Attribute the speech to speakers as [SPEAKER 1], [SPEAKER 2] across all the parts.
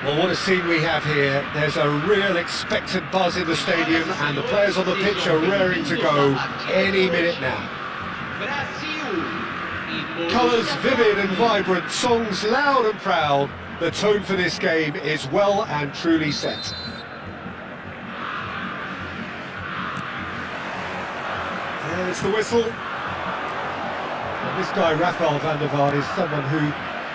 [SPEAKER 1] Well, what a scene we have here. There's a real expectant buzz in the stadium, and the players on the pitch are raring to go any minute now. Colours vivid and vibrant, songs loud and proud. The tone for this game is well and truly set. There's the whistle. And this guy, Rafael van der Vaart, is someone who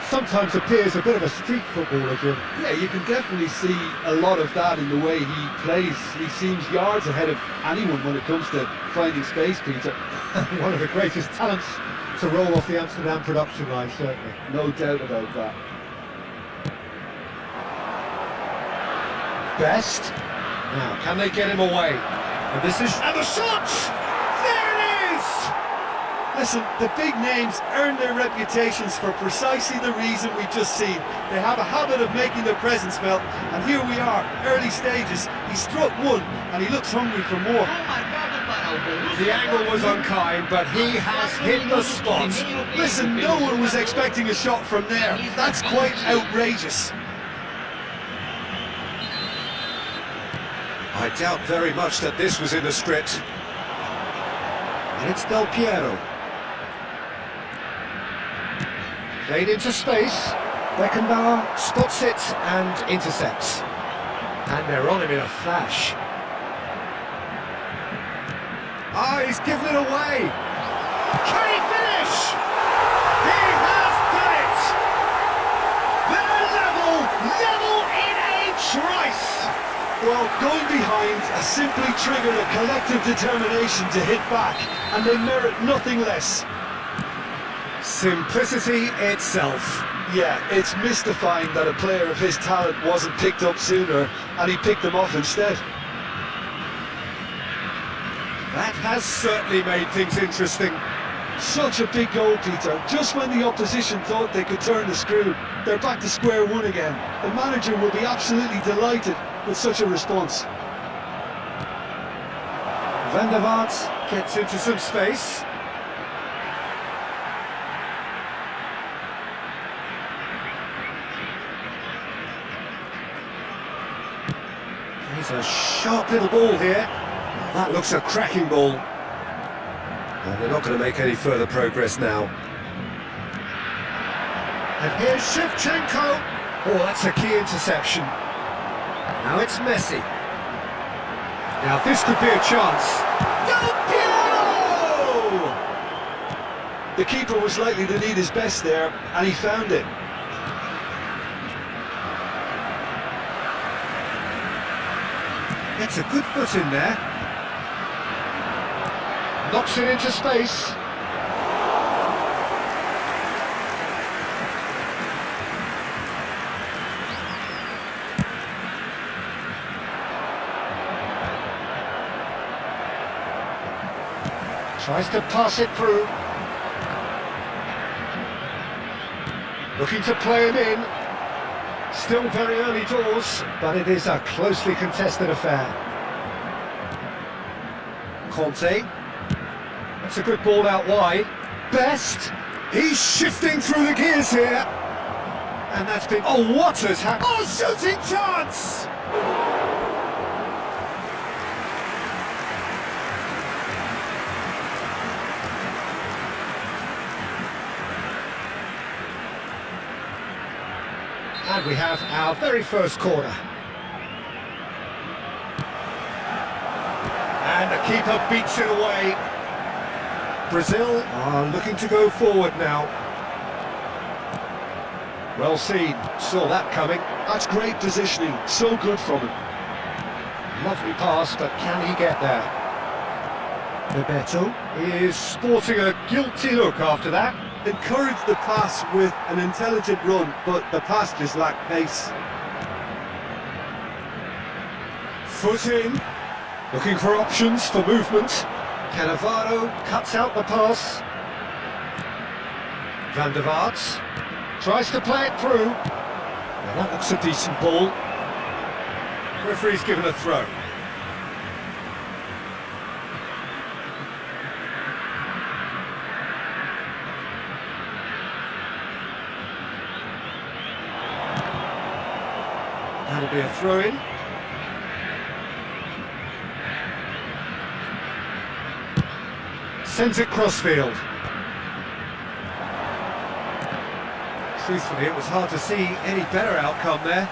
[SPEAKER 1] sometimes appears a bit of a street footballer, Jim.
[SPEAKER 2] Yeah, you can definitely see a lot of that in the way he plays. He seems yards ahead of anyone when it comes to finding space, Peter.
[SPEAKER 1] One of the greatest talents to roll off the Amsterdam production line, certainly.
[SPEAKER 2] No doubt about that.
[SPEAKER 1] Best. Now, can they get him away? And this is... And the shot! There it is!
[SPEAKER 2] Listen, the big names earn their reputations for precisely the reason we've just seen. They have a habit of making their presence felt, and here we are, early stages. He struck one, and he looks hungry for more.
[SPEAKER 1] The angle was unkind, but he has hit the spot.
[SPEAKER 2] Listen, no one was expecting a shot from there. That's quite outrageous.
[SPEAKER 1] I doubt very much that this was in the script. And it's Del Piero. Played into space. Beckenbauer spots it and intercepts. And they're on him in a flash. Ah, he's given it away. Can he finish? He has done it! They're level in a trice!
[SPEAKER 2] Well, going behind has simply triggered a collective determination to hit back, and they merit nothing less.
[SPEAKER 1] Simplicity itself.
[SPEAKER 2] Yeah, it's mystifying that a player of his talent wasn't picked up sooner, and he picked them off instead.
[SPEAKER 1] That has certainly made things interesting.
[SPEAKER 2] Such a big goal, Peter. Just when the opposition thought they could turn the screw, they're back to square one again. The manager will be absolutely delighted with such a response.
[SPEAKER 1] Van der Vaart gets into some space. Here's a sharp little ball here. That looks a cracking ball. And they're not going to make any further progress now. And here's Shevchenko. Oh, that's a key interception. Now it's Messi. Now this could be a chance. Del Piero!
[SPEAKER 2] The keeper was likely to need his best there, and he found it.
[SPEAKER 1] Gets a good foot in there. Knocks it into space. Tries to pass it through. Looking to play him in. Still very early doors, but it is a closely contested affair. Conte. That's a good ball out wide. Best. He's shifting through the gears here. And that's been... Oh, what has happened? Oh, shooting chance! And we have our very first corner. And the keeper beats it away. Brazil are looking to go forward now. Well seen, saw that coming.
[SPEAKER 2] That's great positioning, so good from him.
[SPEAKER 1] Lovely pass, but can he get there? Bebeto is sporting a guilty look after that.
[SPEAKER 2] Encouraged the pass with an intelligent run, but the pass just lacked pace.
[SPEAKER 1] Foot in, looking for options for movement. Cannavaro cuts out the pass. Van der Vaart tries to play it through. Now that looks a decent ball. Referee's given a throw. be a throw-in. Sends it crossfield. Truthfully, it was hard to see any better outcome there.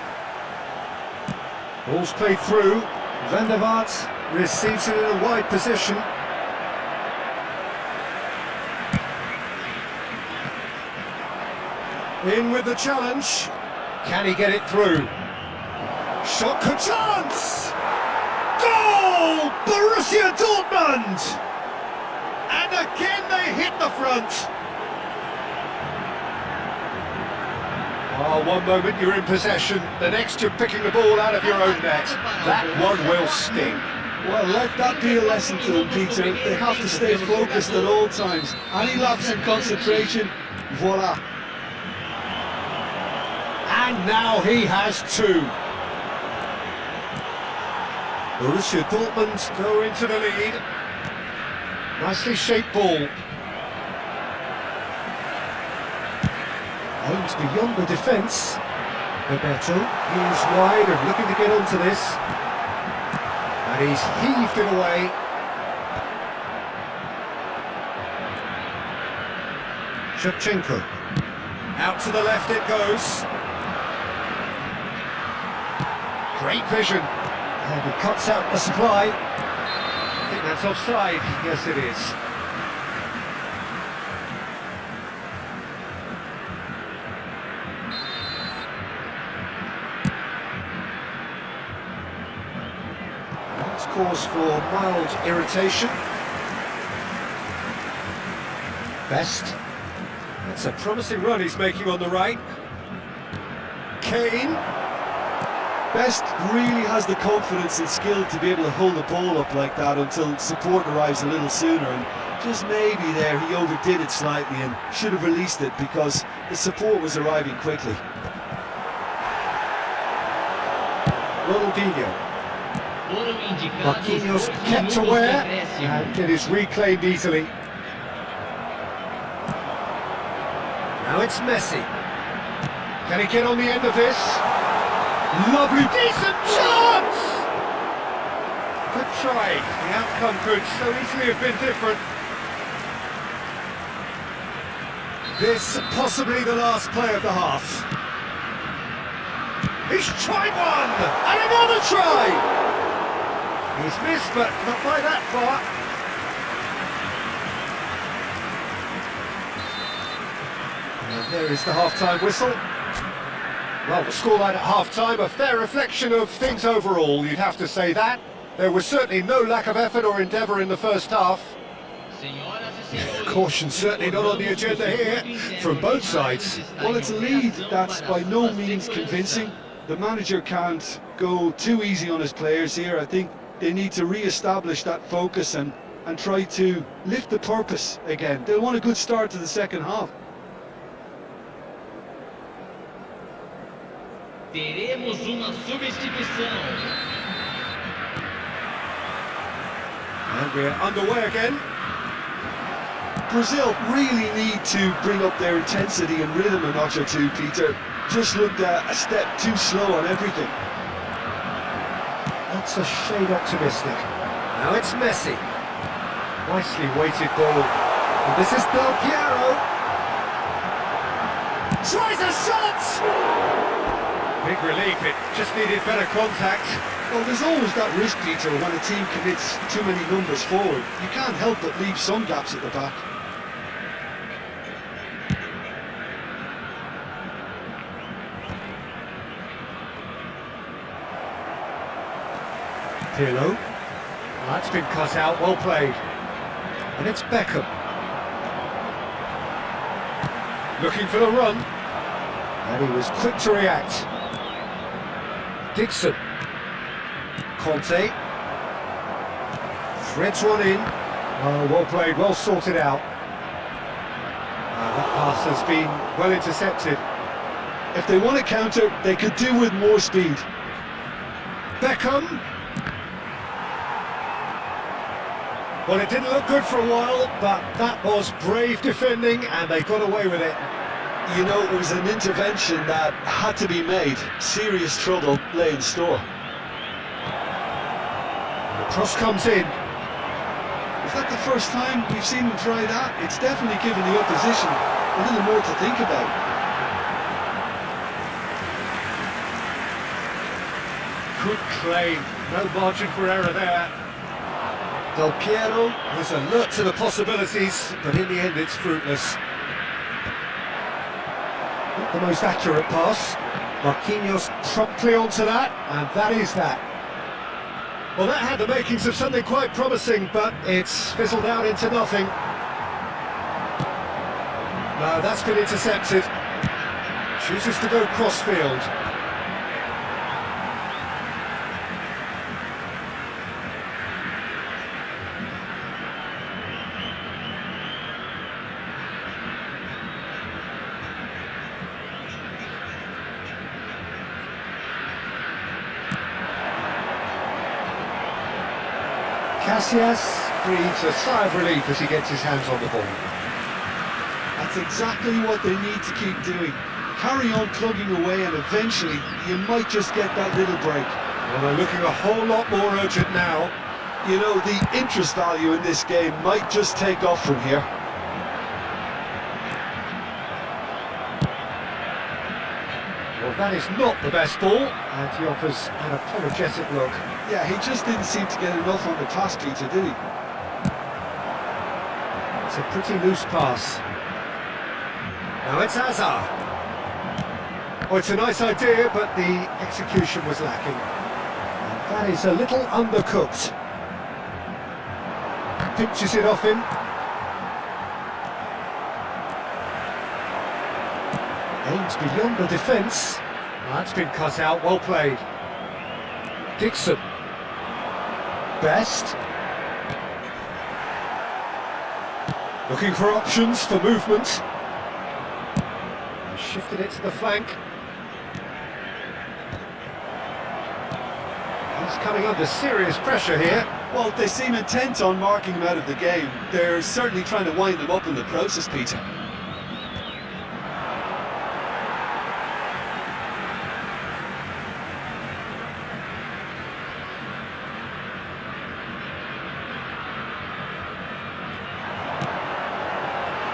[SPEAKER 1] Ball's played through. Van der Vaart receives it in a wide position. In with the challenge. Can he get it through? Shot for chance! Goal! Borussia Dortmund! And again they hit the front. Oh, one moment you're in possession, the next you're picking the ball out of your own net. That one will sting.
[SPEAKER 2] Well, let that be a lesson to them, Peter. They have to stay focused at all times. Any lapse in concentration, voila.
[SPEAKER 1] And now he has two. Borussia Dortmund go into the lead. Nicely shaped ball. Aims beyond the defence. Bebeto is wide and looking to get onto this. And he's heaved it away. Shevchenko. Out to the left it goes. Great vision. And he cuts out the supply. I think that's offside. Yes, it is. That's cause for mild irritation. Best. That's a promising run he's making on the right. Kane.
[SPEAKER 2] Best really has the confidence and skill to be able to hold the ball up like that until support arrives a little sooner, and just maybe there he overdid it slightly and should have released it because the support was arriving quickly.
[SPEAKER 1] Ronaldinho. Marquinhos kept aware and it is reclaimed easily. Now it's Messi. Can he get on the end of this? Lovely, decent chance! Good try. The outcome could so easily have been different. This possibly the last play of the half. He's tried one! And another try! He's missed, but not by that far. And there is the half-time whistle. Well, the scoreline at half-time, a fair reflection of things overall, you'd have to say that. There was certainly no lack of effort or endeavour in the first half. Caution certainly not on the agenda here, from both sides.
[SPEAKER 2] Well, it's a lead that's by no means convincing. The manager can't go too easy on his players here. I think they need to re-establish that focus and try to lift the purpose again. They'll want a good start to the second half.
[SPEAKER 3] Teremos uma substituição.
[SPEAKER 1] And we're underway again.
[SPEAKER 2] Brazil really need to bring up their intensity and rhythm a notch or two, Peter. Just looked a step too slow on everything.
[SPEAKER 1] That's a shade optimistic. Now it's Messi. Nicely weighted ball. And this is Del Piero. Tries a shot! Big relief, it just needed better contact.
[SPEAKER 2] Well, there's always that risk, Peter, when a team commits too many numbers forward. You can't help but leave some gaps at the back.
[SPEAKER 1] Pirlo. That's been cut out, well played. And it's Beckham. Looking for the run. And he was quick to react. Dixon. Conte. Threads one in. Oh, well played, well sorted out. That pass has been well intercepted.
[SPEAKER 2] If they want to counter, they could do with more speed.
[SPEAKER 1] Beckham. Well, it didn't look good for a while, but that was brave defending and they got away with it.
[SPEAKER 2] You know, it was an intervention that had to be made. Serious trouble lay in store.
[SPEAKER 1] The cross comes in.
[SPEAKER 2] Is that the first time we've seen him try that? It's definitely given the opposition a little more to think about.
[SPEAKER 1] Good claim, no margin for error there. Del Piero was alert to the possibilities, but in the end it's fruitless. Not the most accurate pass. Marquinhos promptly onto that, and that is that. Well, that had the makings of something quite promising, but it's fizzled out into nothing. No, that's been intercepted. Chooses to go cross-field. Casillas breathes a sigh of relief as he gets his hands on the ball.
[SPEAKER 2] That's exactly what they need to keep doing. Carry on plugging away and eventually you might just get that little break.
[SPEAKER 1] Well, they're looking a whole lot more urgent now.
[SPEAKER 2] You know, the interest value in this game might just take off from here.
[SPEAKER 1] Well, that is not the best ball, and he offers an apologetic look.
[SPEAKER 2] Yeah, he just didn't seem to get enough on the pass, Peter, did he?
[SPEAKER 1] It's a pretty loose pass. Now it's Hazard. Oh, it's a nice idea, but the execution was lacking. And that is a little undercooked. Pinches it off him. Aims beyond the defence. That's been cut out, well played. Dixon. Best. Looking for options for movement. Shifted it to the flank. He's coming under serious pressure here.
[SPEAKER 2] Well, they seem intent on marking him out of the game. They're certainly trying to wind him up in the process, Peter.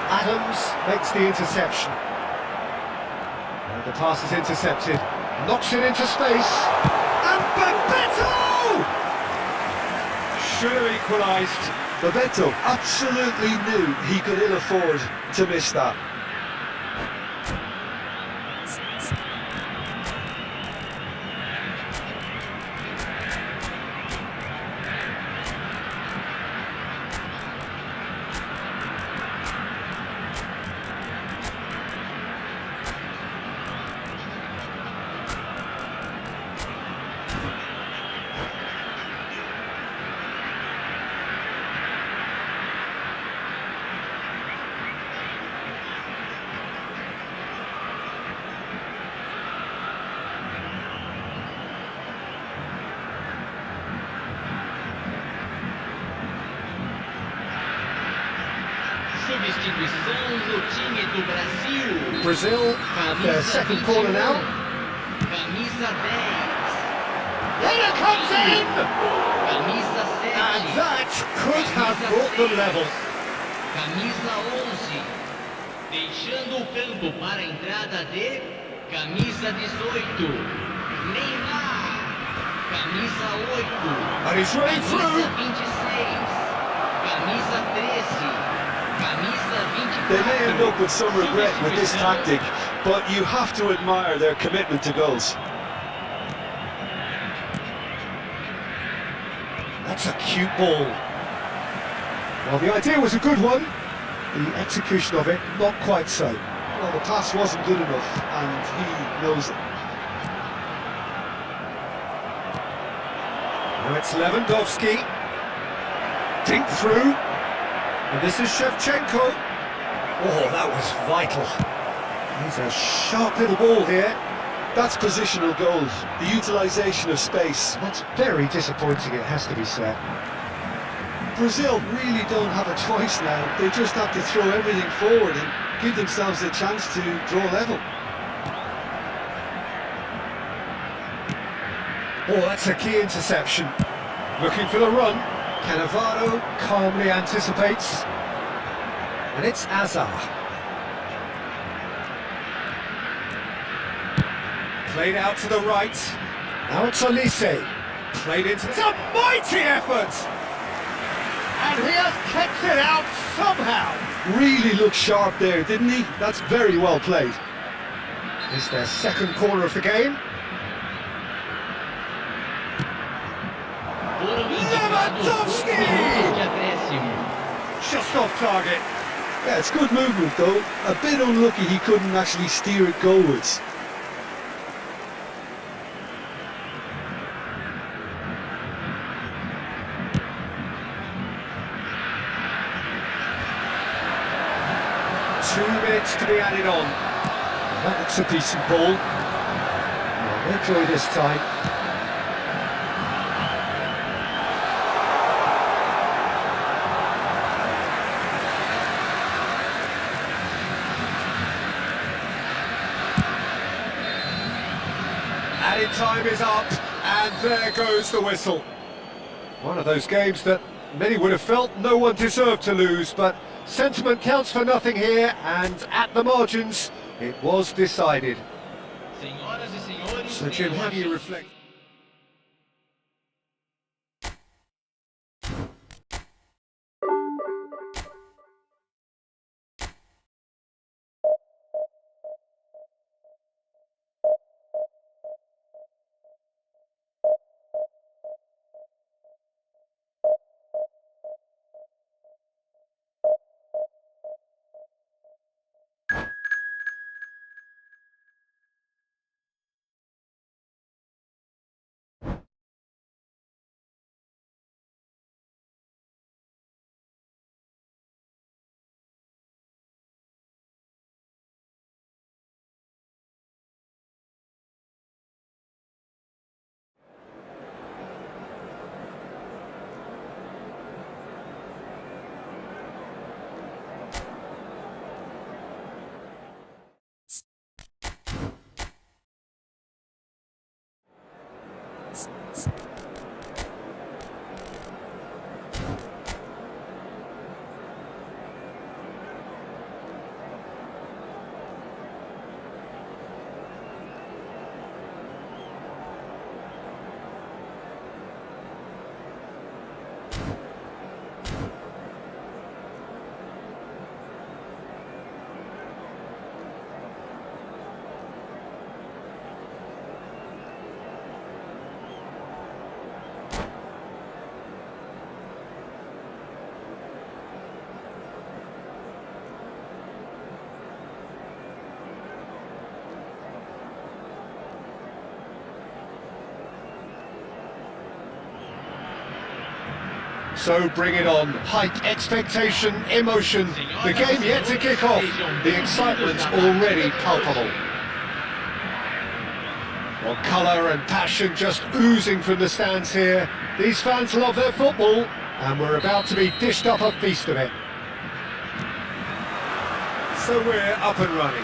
[SPEAKER 1] Adams makes the interception. And the pass is intercepted. Knocks it into space. And Bebeto! Should have equalised.
[SPEAKER 2] Bebeto absolutely knew he could ill afford to miss that.
[SPEAKER 3] Substituição no time do Brasil.
[SPEAKER 1] Brazil have their second corner now.
[SPEAKER 3] Camisa 10.
[SPEAKER 1] Header comes in!
[SPEAKER 3] Camisa 7.
[SPEAKER 1] And that could have brought them level.
[SPEAKER 3] Camisa 11. Deixando o campo para a entrada de camisa 18. Neymar. Camisa 8.
[SPEAKER 1] And he's running
[SPEAKER 3] Camisa
[SPEAKER 1] through.
[SPEAKER 3] 26. Camisa 13. Camisa 24.
[SPEAKER 2] They may end up with some regret with this tactic, but you have to admire their commitment to goals.
[SPEAKER 1] That's a cute ball. Well, the idea was a good one. The execution of it, not quite so.
[SPEAKER 2] Well, the pass wasn't good enough, and he knows it.
[SPEAKER 1] Now it's Lewandowski. Dink through. And this is Shevchenko. Oh, that was vital. He's a sharp little ball here.
[SPEAKER 2] That's positional goals, the utilisation of space.
[SPEAKER 1] That's very disappointing, it has to be said.
[SPEAKER 2] Brazil really don't have a choice now. They just have to throw everything forward and give themselves a chance to draw level.
[SPEAKER 1] Oh, that's a key interception. Looking for the run. Cannavaro calmly anticipates. And it's Azar. Played out to the right. Now it's Olise. Played into... It's a mighty effort! And he has kept it out somehow.
[SPEAKER 2] Really looked sharp there, didn't he? That's very well played.
[SPEAKER 1] It's their second corner of the game.
[SPEAKER 3] Foram indicados 2 minutos de acréscimo.
[SPEAKER 1] Just off target.
[SPEAKER 2] Yeah, it's good movement though. A bit unlucky he couldn't actually steer it goalwards.
[SPEAKER 1] Minutes to be added on. That looks a decent ball. Well, enjoy this time. Added time is up, and there goes the whistle. One of those games that many would have felt no one deserved to lose, but sentiment counts for nothing here, and at the margins, it was decided.
[SPEAKER 3] Senhoras e senhores,
[SPEAKER 1] So Jim, how do you reflect? So bring it on. Hype, expectation, emotion. The game yet to kick off. The excitement already palpable. Well, colour and passion just oozing from the stands here. These fans love their football, and we're about to be dished up a feast of it. So we're up and running.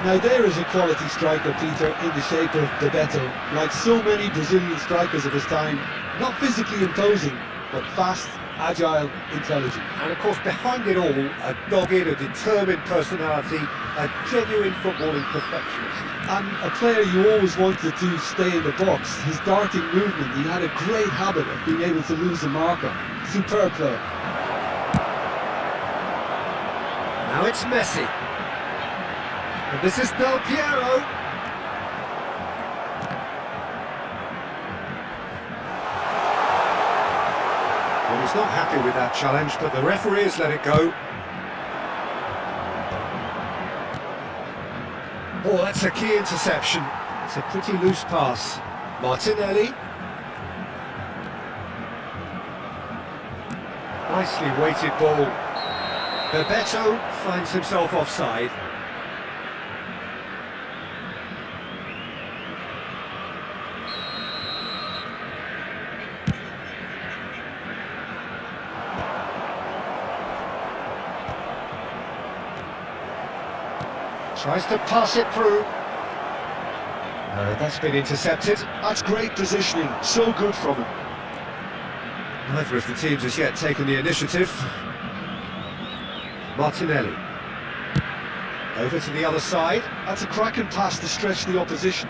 [SPEAKER 2] Now there is a quality striker, Peter, in the shape of Bebeto. Like so many Brazilian strikers of his time, not physically imposing, but fast, agile, intelligent.
[SPEAKER 1] And of course, behind it all, a dogged, a determined personality, a genuine footballing perfectionist.
[SPEAKER 2] And a player you always wanted to stay in the box. His darting movement, he had a great habit of being able to lose a marker. Superb player.
[SPEAKER 1] Now it's Messi. And this is Del Piero. Well, he's not happy with that challenge, but the referee has let it go. Oh, that's a key interception. It's a pretty loose pass. Martinelli. Nicely weighted ball. Bebeto finds himself offside. Tries to pass it through. That's been intercepted.
[SPEAKER 2] That's great positioning, so good from him.
[SPEAKER 1] Neither of the teams has yet taken the initiative. Martinelli. Over to the other side.
[SPEAKER 2] That's a cracking pass to stretch the opposition.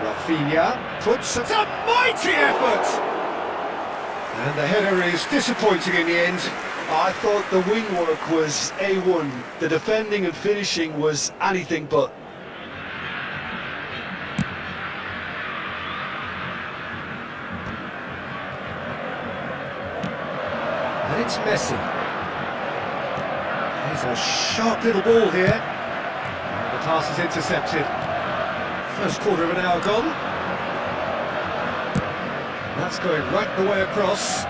[SPEAKER 1] Rafinha puts a mighty effort! And the header is disappointing in the end.
[SPEAKER 2] I thought the wing work was A1. The defending and finishing was anything but.
[SPEAKER 1] And it's Messi. Here's a sharp little ball here. And the pass is intercepted. First quarter of an hour gone. That's going right the way across.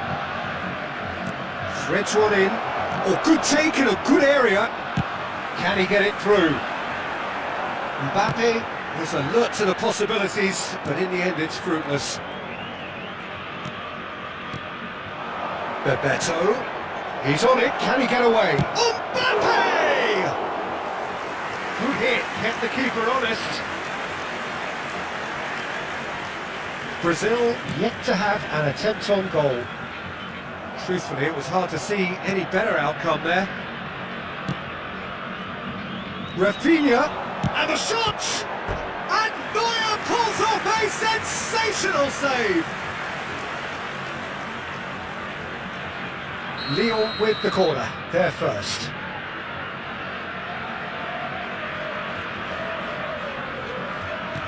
[SPEAKER 1] Threads one in. Oh, good take in a good area. Can he get it through? Mbappe was alert to the possibilities, but in the end it's fruitless. Bebeto. He's on it. Can he get away? Mbappe! Good hit. Kept the keeper honest. Brazil yet to have an attempt on goal. Truthfully, it was hard to see any better outcome there. Rafinha, and the shot! And Neuer pulls off a sensational save! Lyon with the corner, they're first.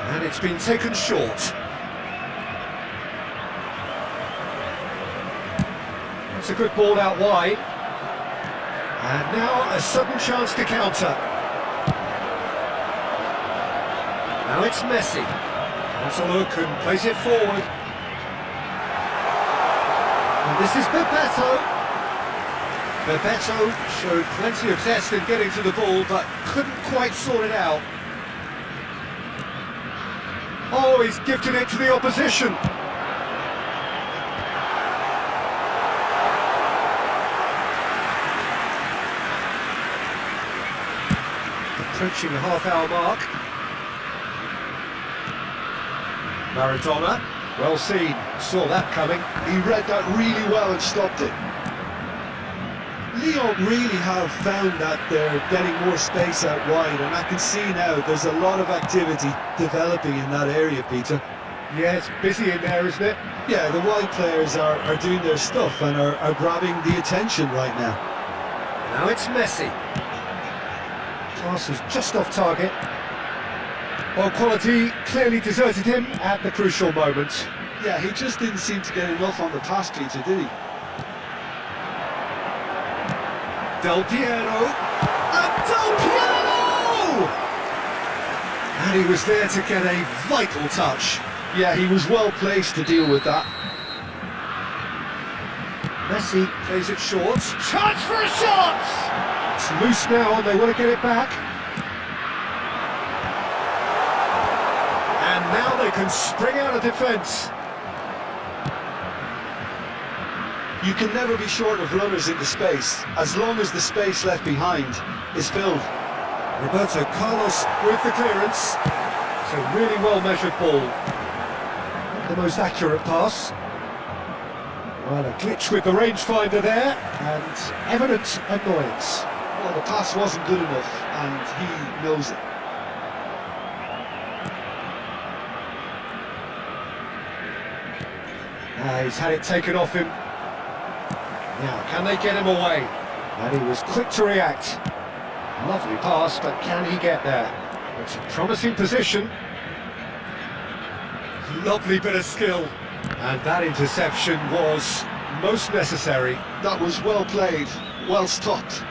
[SPEAKER 1] And it's been taken short. It's a good ball out wide. And now a sudden chance to counter. Now it's Messi. Has a look and plays it forward. And this is Bebeto. Bebeto showed plenty of zest in getting to the ball, but couldn't quite sort it out. Oh, he's gifted it to the opposition. Approaching the half-hour mark. Maradona, well seen, saw that coming.
[SPEAKER 2] He read that really well and stopped it. Lyon really have found that they're getting more space out wide, and I can see now there's a lot of activity developing in that area, Peter.
[SPEAKER 1] Yeah, it's busy in there, isn't it?
[SPEAKER 2] Yeah, the wide players are doing their stuff and are grabbing the attention right now.
[SPEAKER 1] Now it's Messi. Pass is just off target. Well, quality clearly deserted him at the crucial moment.
[SPEAKER 2] Yeah, he just didn't seem to get enough on the pass, Peter, did he?
[SPEAKER 1] Del Piero. And Del Piero! And he was there to get a vital touch.
[SPEAKER 2] Yeah, he was well placed to deal with that.
[SPEAKER 1] Messi plays it short. Chance for a shot! It's loose now and they want to get it back. And now they can spring out of defence.
[SPEAKER 2] You can never be short of runners into space, as long as the space left behind is filled.
[SPEAKER 1] Roberto Carlos with the clearance. It's a really well-measured ball. Not the most accurate pass. Well, a glitch with the rangefinder there, and evident annoyance.
[SPEAKER 2] Well, the pass wasn't good enough, and he knows it.
[SPEAKER 1] He's had it taken off him. Now, can they get him away? And he was quick to react. Lovely pass, but can he get there? It's a promising position. Lovely bit of skill. And that interception was most necessary.
[SPEAKER 2] That was well played, well stopped.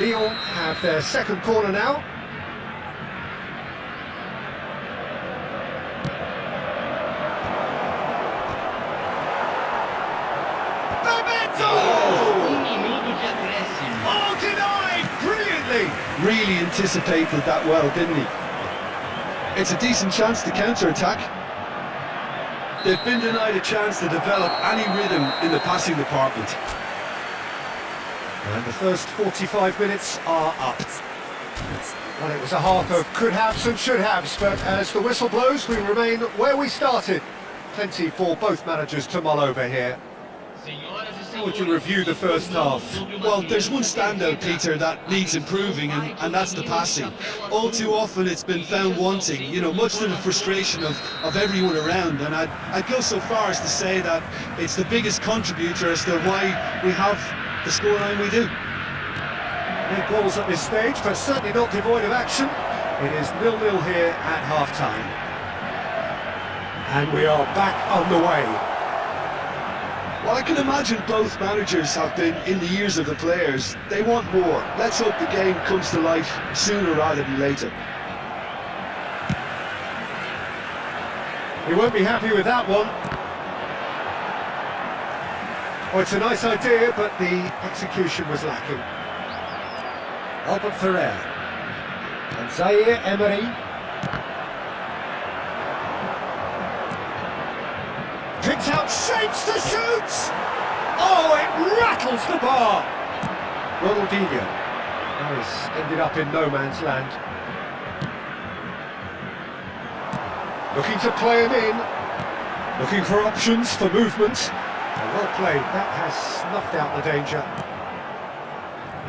[SPEAKER 1] Lyon have their second corner now.
[SPEAKER 2] Really anticipated that well, didn't he? It's a decent chance to counter-attack. They've been denied a chance to develop any rhythm in the passing department.
[SPEAKER 1] And the first 45 minutes are up. Well, it was a half of could-haves and should-haves, but as the whistle blows, we remain where we started. Plenty for both managers to mull over here. How would you review the first half?
[SPEAKER 2] Well, there's one standout, Peter, that needs improving, and that's the passing. All too often it's been found wanting, you know, much to the frustration of everyone around, and I'd go so far as to say that it's the biggest contributor as to why we have the scoreline we do.
[SPEAKER 1] No goals at this stage, but certainly not devoid of action. It is 0-0 here at half-time. And we are back on the way.
[SPEAKER 2] Well, I can imagine both managers have been in the ears of the players. They want more. Let's hope the game comes to life sooner rather than later.
[SPEAKER 1] We won't be happy with that one. Oh, it's a nice idea, but the execution was lacking. Albert Ferrer. And Zaire Emery. Picks out shapes to shoot! Oh, it rattles the bar! Ronaldinho. Nice, ended up in no man's land. Looking to play him in. Looking for options for movement. Well played, that has snuffed out the danger.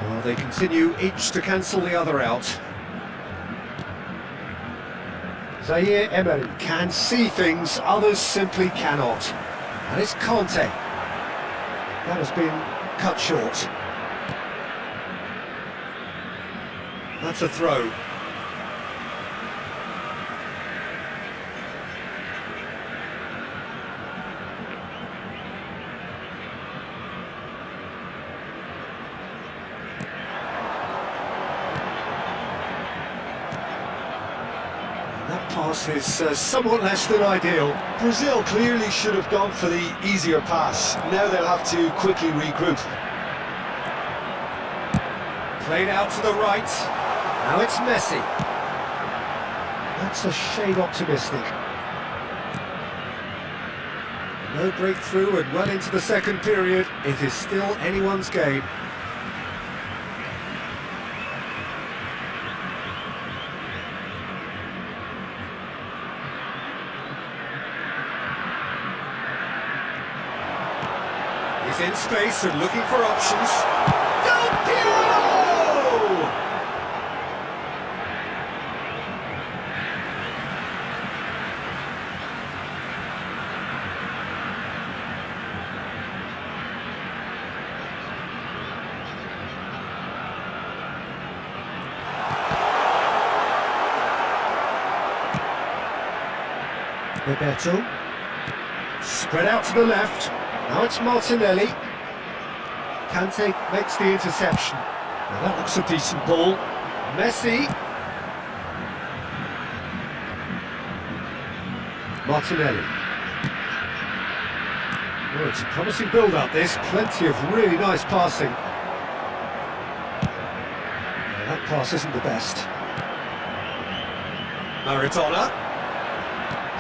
[SPEAKER 1] Well, they continue each to cancel the other out. Zaire Emery can see things others simply cannot. And it's Conte. That has been cut short. That's a throw. That pass is somewhat less than ideal.
[SPEAKER 2] Brazil clearly should have gone for the easier pass. Now they'll have to quickly regroup.
[SPEAKER 1] Played out to the right. Now it's Messi. That's a shade optimistic. No breakthrough and well into the second period. It is still anyone's game. He's in space and looking for options. Del Piero! Bebeto. Spread out to the left. Now it's Martinelli. Kante makes the interception. Now that looks a decent ball. Messi. Martinelli. Oh, it's a promising build-up this. Plenty of really nice passing. Now, that pass isn't the best. Maradona.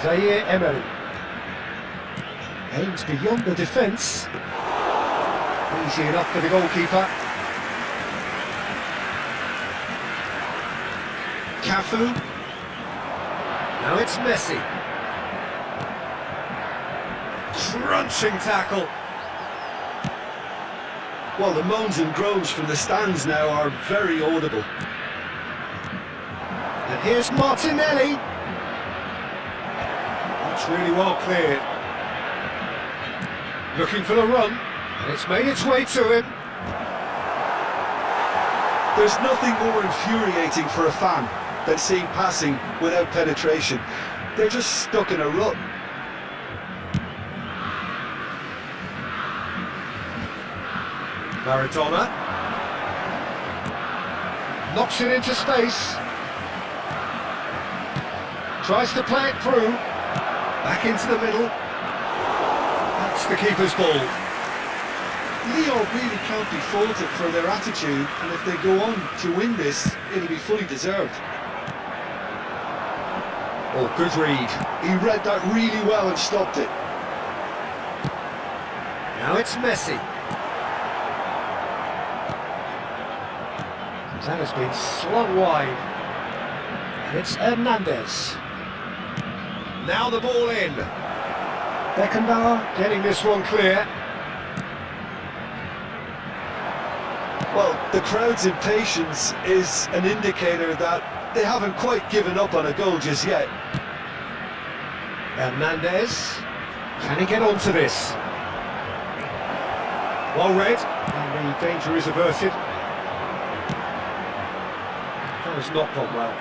[SPEAKER 1] Zaire Emery. Aims beyond the defence. Easy enough for the goalkeeper. Cafu. Now it's Messi. Crunching tackle.
[SPEAKER 2] Well, the moans and groans from the stands now are very audible.
[SPEAKER 1] And here's Martinelli. That's really well cleared. Looking for the run, and it's made its way to him.
[SPEAKER 2] There's nothing more infuriating for a fan than seeing passing without penetration. They're just stuck in a rut.
[SPEAKER 1] Maradona. Knocks it into space. Tries to play it through. Back into the middle. That's the keeper's ball.
[SPEAKER 2] Lyon really can't be faulted for their attitude, and if they go on to win this, it'll be fully deserved.
[SPEAKER 1] Oh, good read.
[SPEAKER 2] He read that really well and stopped it.
[SPEAKER 1] Now it's Messi. That has been slung wide. And it's Hernandez. Now the ball in. Beckenbauer getting this one clear.
[SPEAKER 2] Well, the crowd's impatience is an indicator that they haven't quite given up on a goal just yet.
[SPEAKER 1] Hernandez, can he get onto this? Well read, and the danger is averted. That has not gone well.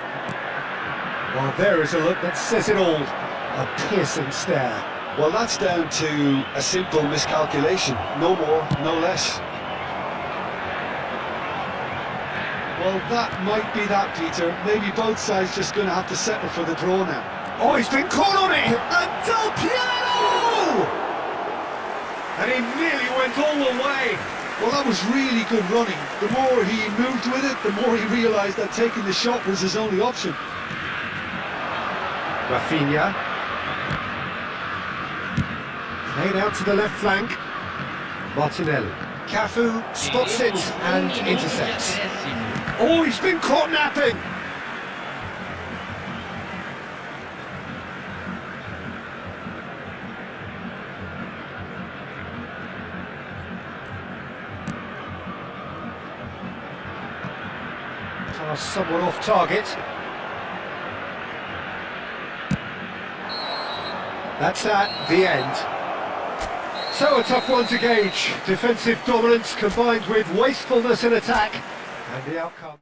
[SPEAKER 1] Well, there is a look that says it all. A piercing stare.
[SPEAKER 2] Well, that's down to a simple miscalculation. No more, no less. Well, that might be that, Peter. Maybe both sides just going to have to settle for the draw now.
[SPEAKER 1] Oh, he's been caught on it! And Del Piero! And he nearly went all the way.
[SPEAKER 2] Well, that was really good running. The more he moved with it, the more he realised that taking the shot was his only option.
[SPEAKER 1] Rafinha. Played out to the left flank. Martinelli. Cafu spots it and intercepts. Oh, he's been caught napping! Pass somewhat off target. That's at the end. So a tough one to gauge. Defensive dominance combined with wastefulness in attack. And the outcome.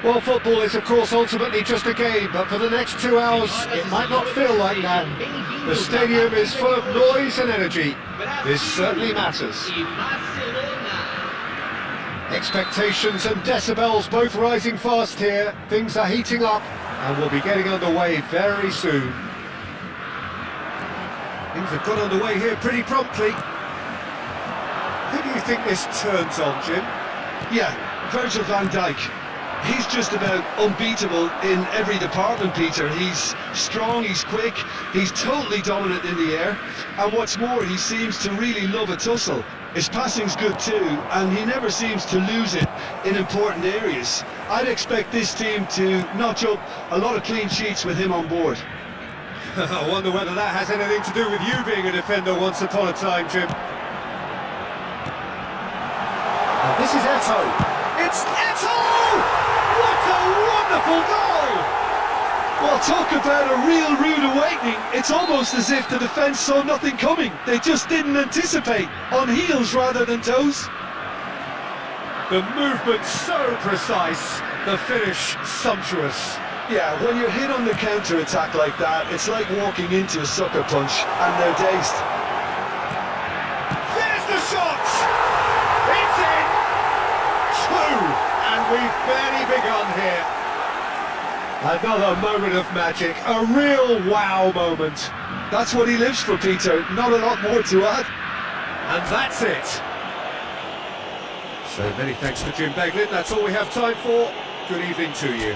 [SPEAKER 1] Well, football is of course ultimately just a game, but for the next 2 hours it might not feel like that. The stadium is full of noise and energy. This certainly matters. Expectations and decibels both rising fast here. Things are heating up and we'll be getting underway very soon. Things have got underway here pretty promptly. Who do you think this turns on, Jim?
[SPEAKER 2] Yeah, Virgil van Dijk. He's just about unbeatable in every department, Peter. He's strong, he's quick, he's totally dominant in the air, and what's more, he seems to really love a tussle. His passing's good too, and he never seems to lose it in important areas. I'd expect this team to notch up a lot of clean sheets with him on board.
[SPEAKER 1] I wonder whether that has anything to do with you being a defender once upon a time, Jim. And this is Eto. It's Eto! What a wonderful goal!
[SPEAKER 2] Well, talk about a real rude awakening. It's almost as if the defence saw nothing coming. They just didn't anticipate, on heels rather than toes.
[SPEAKER 1] The movement so precise, the finish sumptuous.
[SPEAKER 2] Yeah, when you're hit on the counter-attack like that, it's like walking into a sucker punch, and they're dazed.
[SPEAKER 1] There's the shot! It's in! Two! And we've barely begun here. Another moment of magic, a real wow moment.
[SPEAKER 2] That's what he lives for, Peter. Not a lot more to add.
[SPEAKER 1] And that's it. So many thanks to Jim Beglin. That's all we have time for. Good evening to you.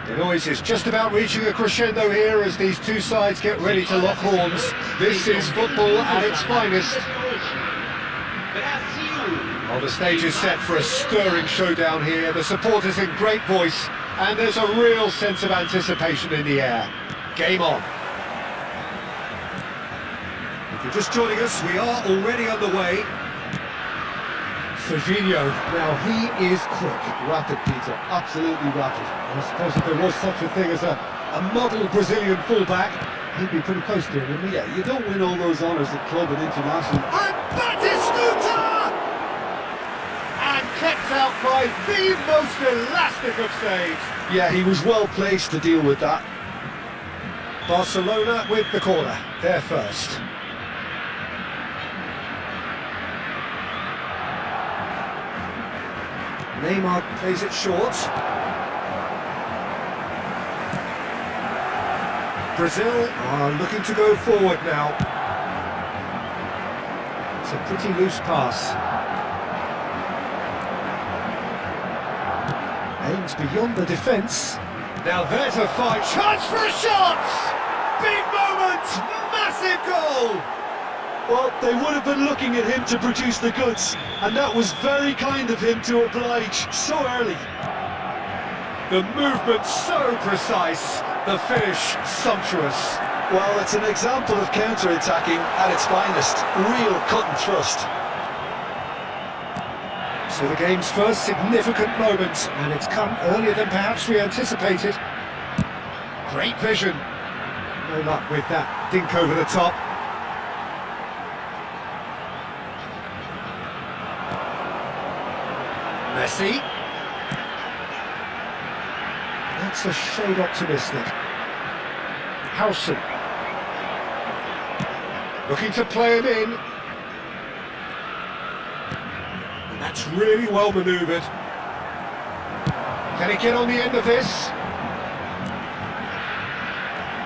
[SPEAKER 1] The noise is just about reaching a crescendo here as these two sides get ready to lock horns. This is football at its finest. Well, the stage is set for a stirring showdown here. The supporters in great voice, and there's a real sense of anticipation in the air. Game on. If you're just joining us, we are already underway. Serginho, now he is quick.
[SPEAKER 2] Rapid, Peter. Absolutely rapid.
[SPEAKER 1] I suppose if there was such a thing as a model Brazilian fullback, he'd be pretty close to him, wouldn't he?
[SPEAKER 2] Yeah, you don't win all those honours at club and international.
[SPEAKER 1] And that is Scooter! And kept out by the most elastic of saves.
[SPEAKER 2] Yeah, he was well placed to deal with that.
[SPEAKER 1] Barcelona with the corner, they're first. Neymar plays it short. Brazil are looking to go forward now. It's a pretty loose pass. Aims beyond the defence. Now there's a fine chance for a shot! Big moment! Massive goal!
[SPEAKER 2] Well, they would have been looking at him to produce the goods, and that was very kind of him to oblige so early.
[SPEAKER 1] The movement so precise, the finish sumptuous.
[SPEAKER 2] Well, it's an example of counter-attacking at its finest. Real cut and thrust.
[SPEAKER 1] So the game's first significant moment, and it's come earlier than perhaps we anticipated. Great vision. No luck with that dink over the top. Messi. That's a shade optimistic. Howson. Looking to play him in. And that's really well manoeuvred. Can he get on the end of this?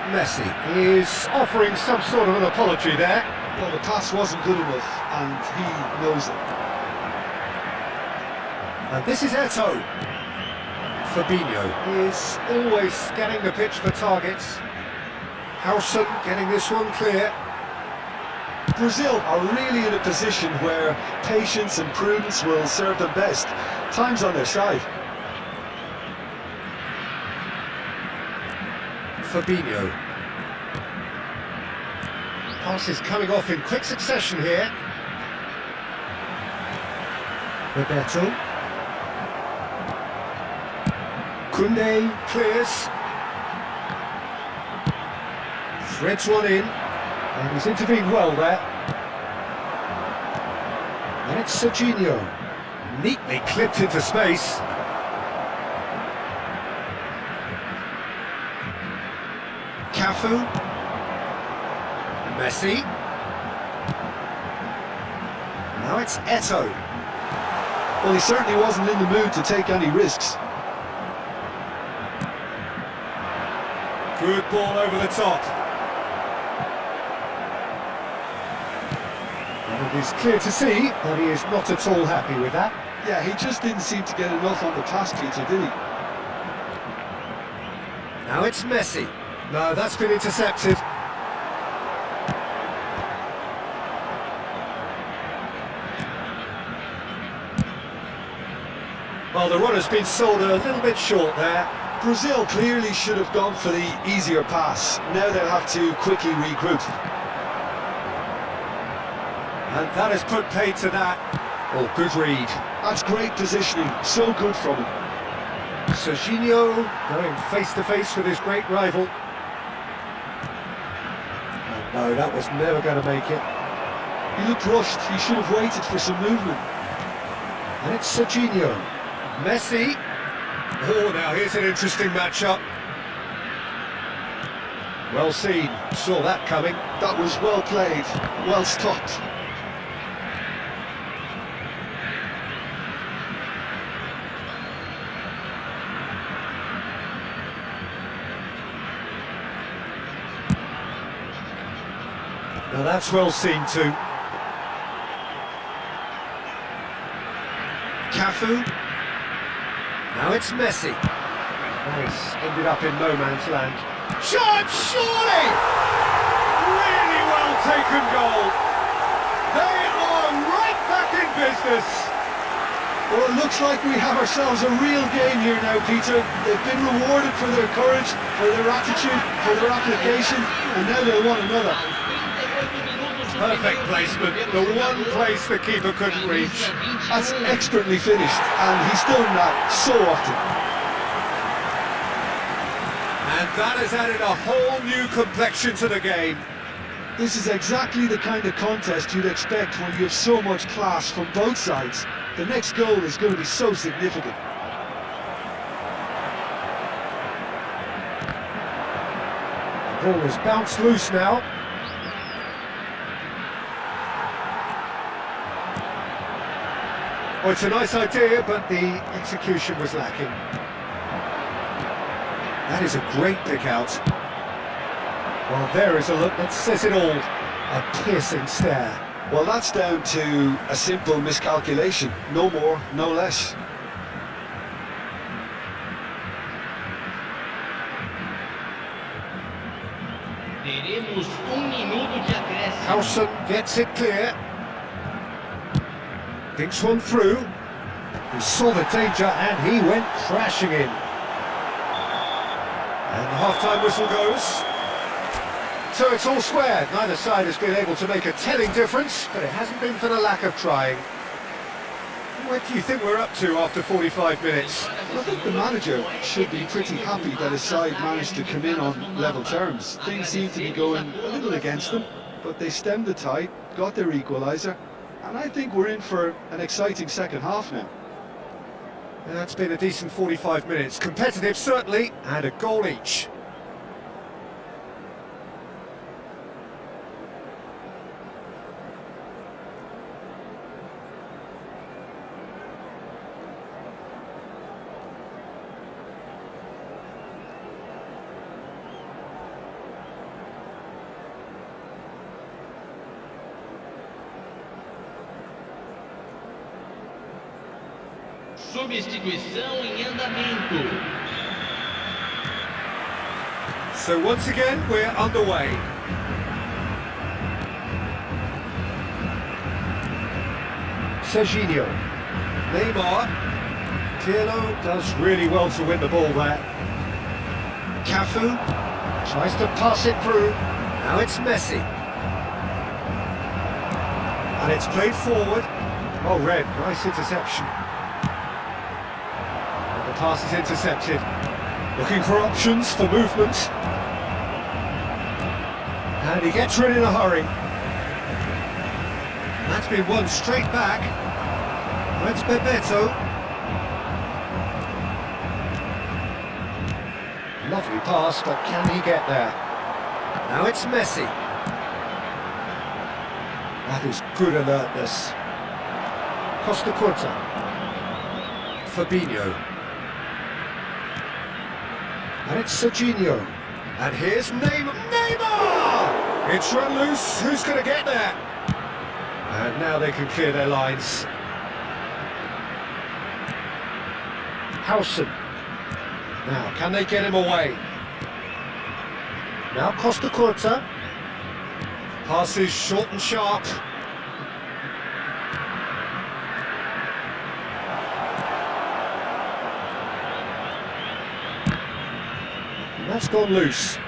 [SPEAKER 1] Messi is offering some sort of an apology there.
[SPEAKER 2] Well, the pass wasn't good enough, and he knows it.
[SPEAKER 1] And this is Eto'o. Fabinho is always scanning the pitch for targets. Howson getting this one clear.
[SPEAKER 2] Brazil are really in a position where patience and prudence will serve them best. Time's on their side.
[SPEAKER 1] Fabinho. Pass is coming off in quick succession here. Roberto. Koundé clears. Threads one in. And he's intervened well there. And it's Serginho. Neatly clipped into space. Cafu. Messi. Now it's Eto'o.
[SPEAKER 2] Well, he certainly wasn't in the mood to take any risks.
[SPEAKER 1] Good ball over the top. And it is clear to see that he is not at all happy with that.
[SPEAKER 2] Yeah, he just didn't seem to get enough on the pass, Peter, did he?
[SPEAKER 1] Now it's Messi. No, that's been intercepted. Well, the run has been sold a little bit short there.
[SPEAKER 2] Brazil clearly should have gone for the easier pass. Now they'll have to quickly regroup.
[SPEAKER 1] And that has put paid to that. Oh, good read.
[SPEAKER 2] That's great positioning, so good from him.
[SPEAKER 1] Serginho going face to face with his great rival. Oh, no, that was never going to make it.
[SPEAKER 2] He looked rushed, he should have waited for some movement.
[SPEAKER 1] And it's Serginho. Messi. Oh, now here's an interesting matchup. Well seen, saw that coming.
[SPEAKER 2] That was well played, well stopped.
[SPEAKER 1] Now that's well seen too. Cafu. Now it's Messi. Nice, ended up in no man's land. Shot, surely! Really well taken goal. They are right back in business.
[SPEAKER 2] Well, it looks like we have ourselves a real game here now, Peter. They've been rewarded for their courage, for their attitude, for their application, and now they want another.
[SPEAKER 1] Perfect placement, the one place the keeper couldn't reach.
[SPEAKER 2] That's expertly finished, and he's done that so often.
[SPEAKER 1] And that has added a whole new complexion to the game.
[SPEAKER 2] This is exactly the kind of contest you'd expect when you have so much class from both sides. The next goal is going to be so significant.
[SPEAKER 1] The ball has bounced loose now. Well, it's a nice idea, but the execution was lacking. That is a great pick out. Well, there is a look that says it all. A piercing stare.
[SPEAKER 2] Well, that's down to a simple miscalculation. No more, no less.
[SPEAKER 3] Teremos minuto de acréscimo.
[SPEAKER 1] Howson gets it clear. Thinks one through. He saw the danger and he went crashing in. And the half-time whistle goes. So it's all square. Neither side has been able to make a telling difference, but it hasn't been for the lack of trying. What do you think we're up to after 45 minutes?
[SPEAKER 2] I think the manager should be pretty happy that his side managed to come in on level terms. Things seem to be going a little against them, but they stemmed the tide, got their equaliser, and I think we're in for an exciting second half now.
[SPEAKER 1] That's been a decent 45 minutes. Competitive, certainly, and a goal each.
[SPEAKER 3] Substituição em andamento.
[SPEAKER 1] So once again, we're underway. Serginho. Neymar. Pirlo does really well to win the ball there. Cafu tries to pass it through. Now it's Messi. And it's played forward. Oh, Red, nice interception. And the pass is intercepted. Looking for options for movement. And he gets rid in a hurry. That's been won straight back. That's Bebeto. Lovely pass, but can he get there? Now it's Messi. That is good alertness. Costa Curta. Fabinho. And it's Serginho. And here's Neymar! It's run loose, who's going to get there? And now they can clear their lines. Howson. Now, can they get him away? Now Costa Curta. Passes short and sharp. And that's gone loose.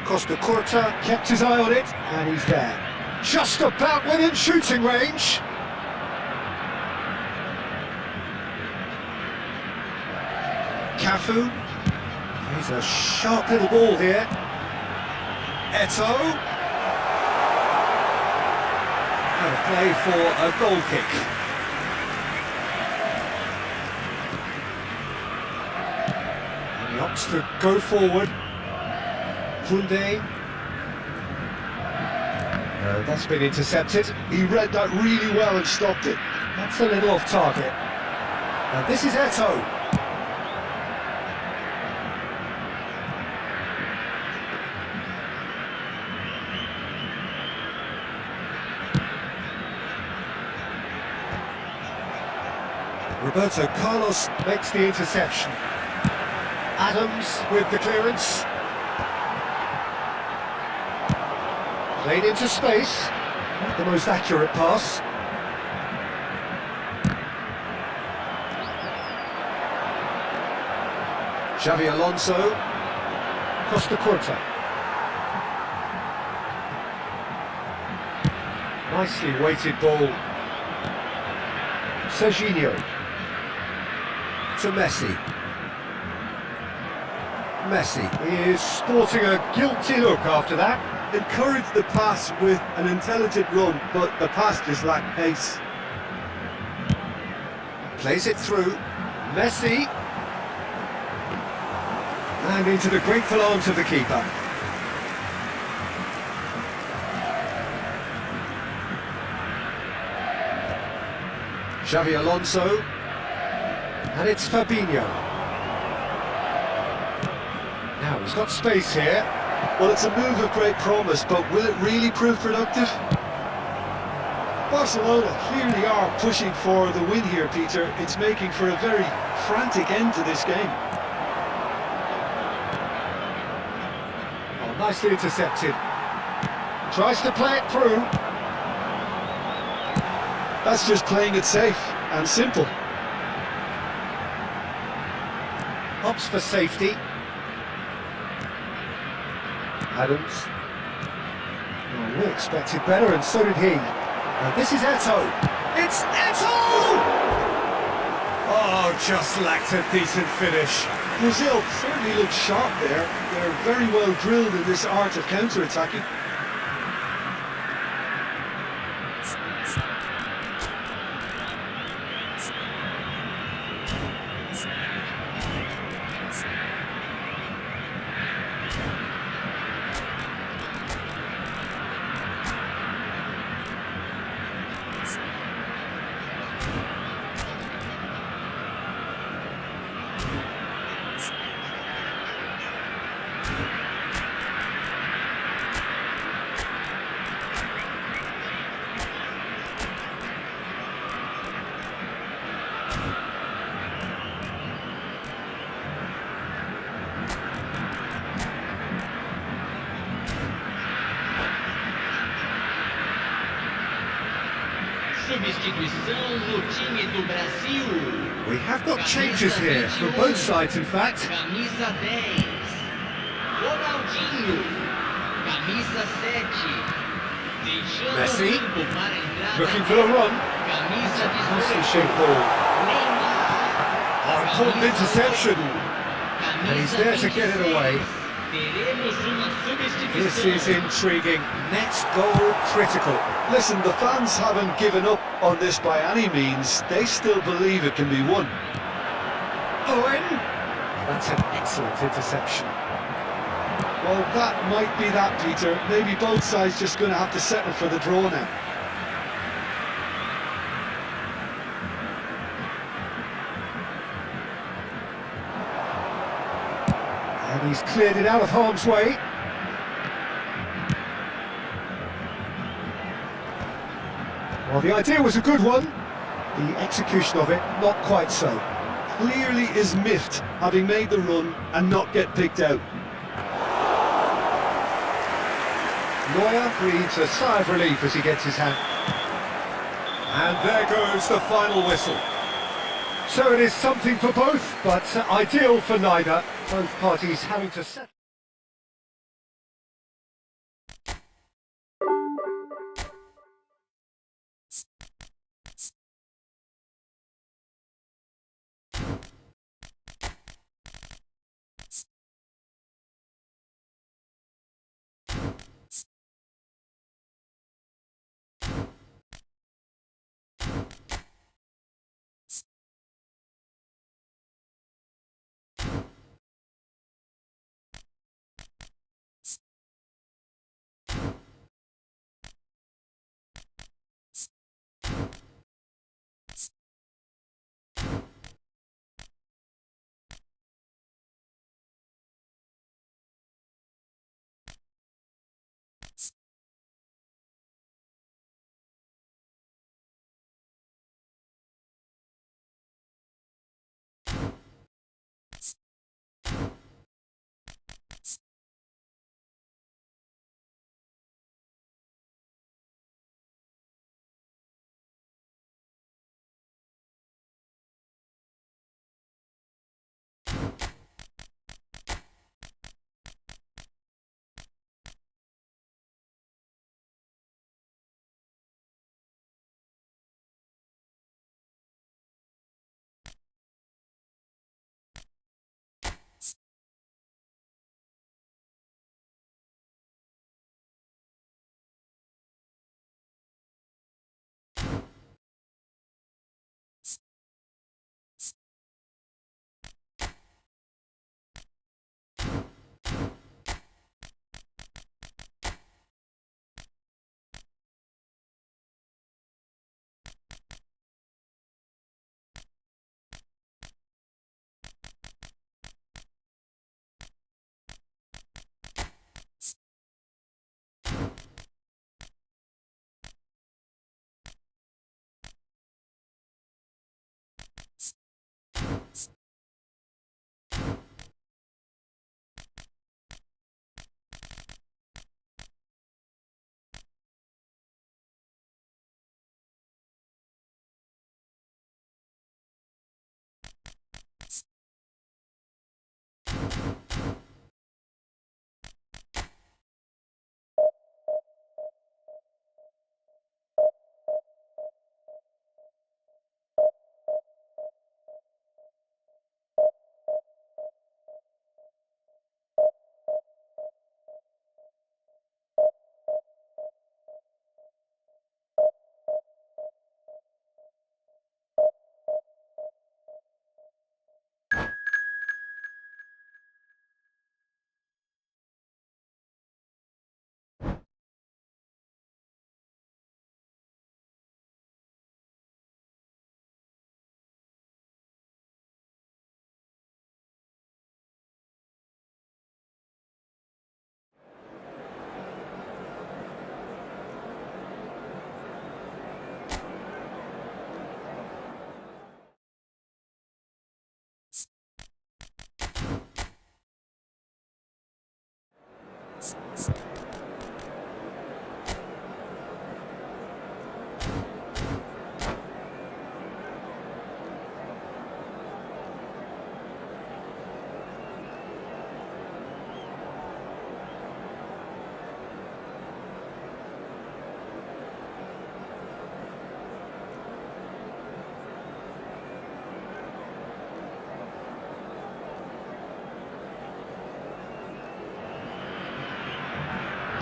[SPEAKER 1] Costa Curta kept his eye on it, and he's there. Just about within shooting range. Cafu. He's a sharp little ball here. Eto'o. And a play for a goal kick. And he opts to go forward. Koundé. No, that's been intercepted.
[SPEAKER 2] He read that really well and stopped it.
[SPEAKER 1] That's a little off target. And this is Eto'o. Roberto Carlos makes the interception. Adams with the clearance. Played into space. Not the most accurate pass. Xavi Alonso. Costa Curta. Nicely weighted ball. Serginho. To Messi. Messi is sporting a guilty look after that.
[SPEAKER 2] Encouraged the pass with an intelligent run, but the pass just lacked pace.
[SPEAKER 1] Plays it through. Messi. And into the grateful arms of the keeper. Xavi Alonso. And it's Fabinho. Now he's got space here.
[SPEAKER 2] Well, it's a move of great promise, but will it really prove productive? Barcelona clearly are pushing for the win here, Peter. It's making for a very frantic end to this game.
[SPEAKER 1] Oh, nicely intercepted. Tries to play it through.
[SPEAKER 2] That's just playing it safe and simple.
[SPEAKER 1] Opts for safety. Adams. Oh, we expected better, and so did he. And this is Eto'o. It's Eto'o! Oh, just lacked a decent finish.
[SPEAKER 2] Brazil certainly look sharp there. They're very well drilled in this art of counter-attacking.
[SPEAKER 3] Substituição no time do Brasil.
[SPEAKER 1] We have got changes here, from both sides in fact.
[SPEAKER 3] Camisa 10. Ronaldinho. Camisa 7. Deixando
[SPEAKER 1] Messi.
[SPEAKER 3] o campo para a entrada.
[SPEAKER 1] Looking for the run.
[SPEAKER 3] Camisa
[SPEAKER 1] Nicely
[SPEAKER 3] 18.
[SPEAKER 1] shaped ball.
[SPEAKER 3] Neymar.
[SPEAKER 1] Oh, important interception.
[SPEAKER 3] Camisa
[SPEAKER 1] And he's there to get it
[SPEAKER 3] 26.
[SPEAKER 1] away.
[SPEAKER 3] Teremos uma substituição.
[SPEAKER 1] This is intriguing. Next goal critical.
[SPEAKER 2] Listen, the fans haven't given up on this by any means. They still believe it can be won.
[SPEAKER 1] Owen. That's an excellent interception.
[SPEAKER 2] Well, that might be that, Peter. Maybe both sides just going to have to settle for the draw now.
[SPEAKER 1] And he's cleared it out of harm's way. Well, the idea was a good one. The execution of it, not quite so.
[SPEAKER 2] Clearly is miffed, having made the run and not get picked out.
[SPEAKER 1] Neuer breathes a sigh of relief as he gets his hand. And there goes the final whistle. So it is something for both, but ideal for neither. Both parties having to settle.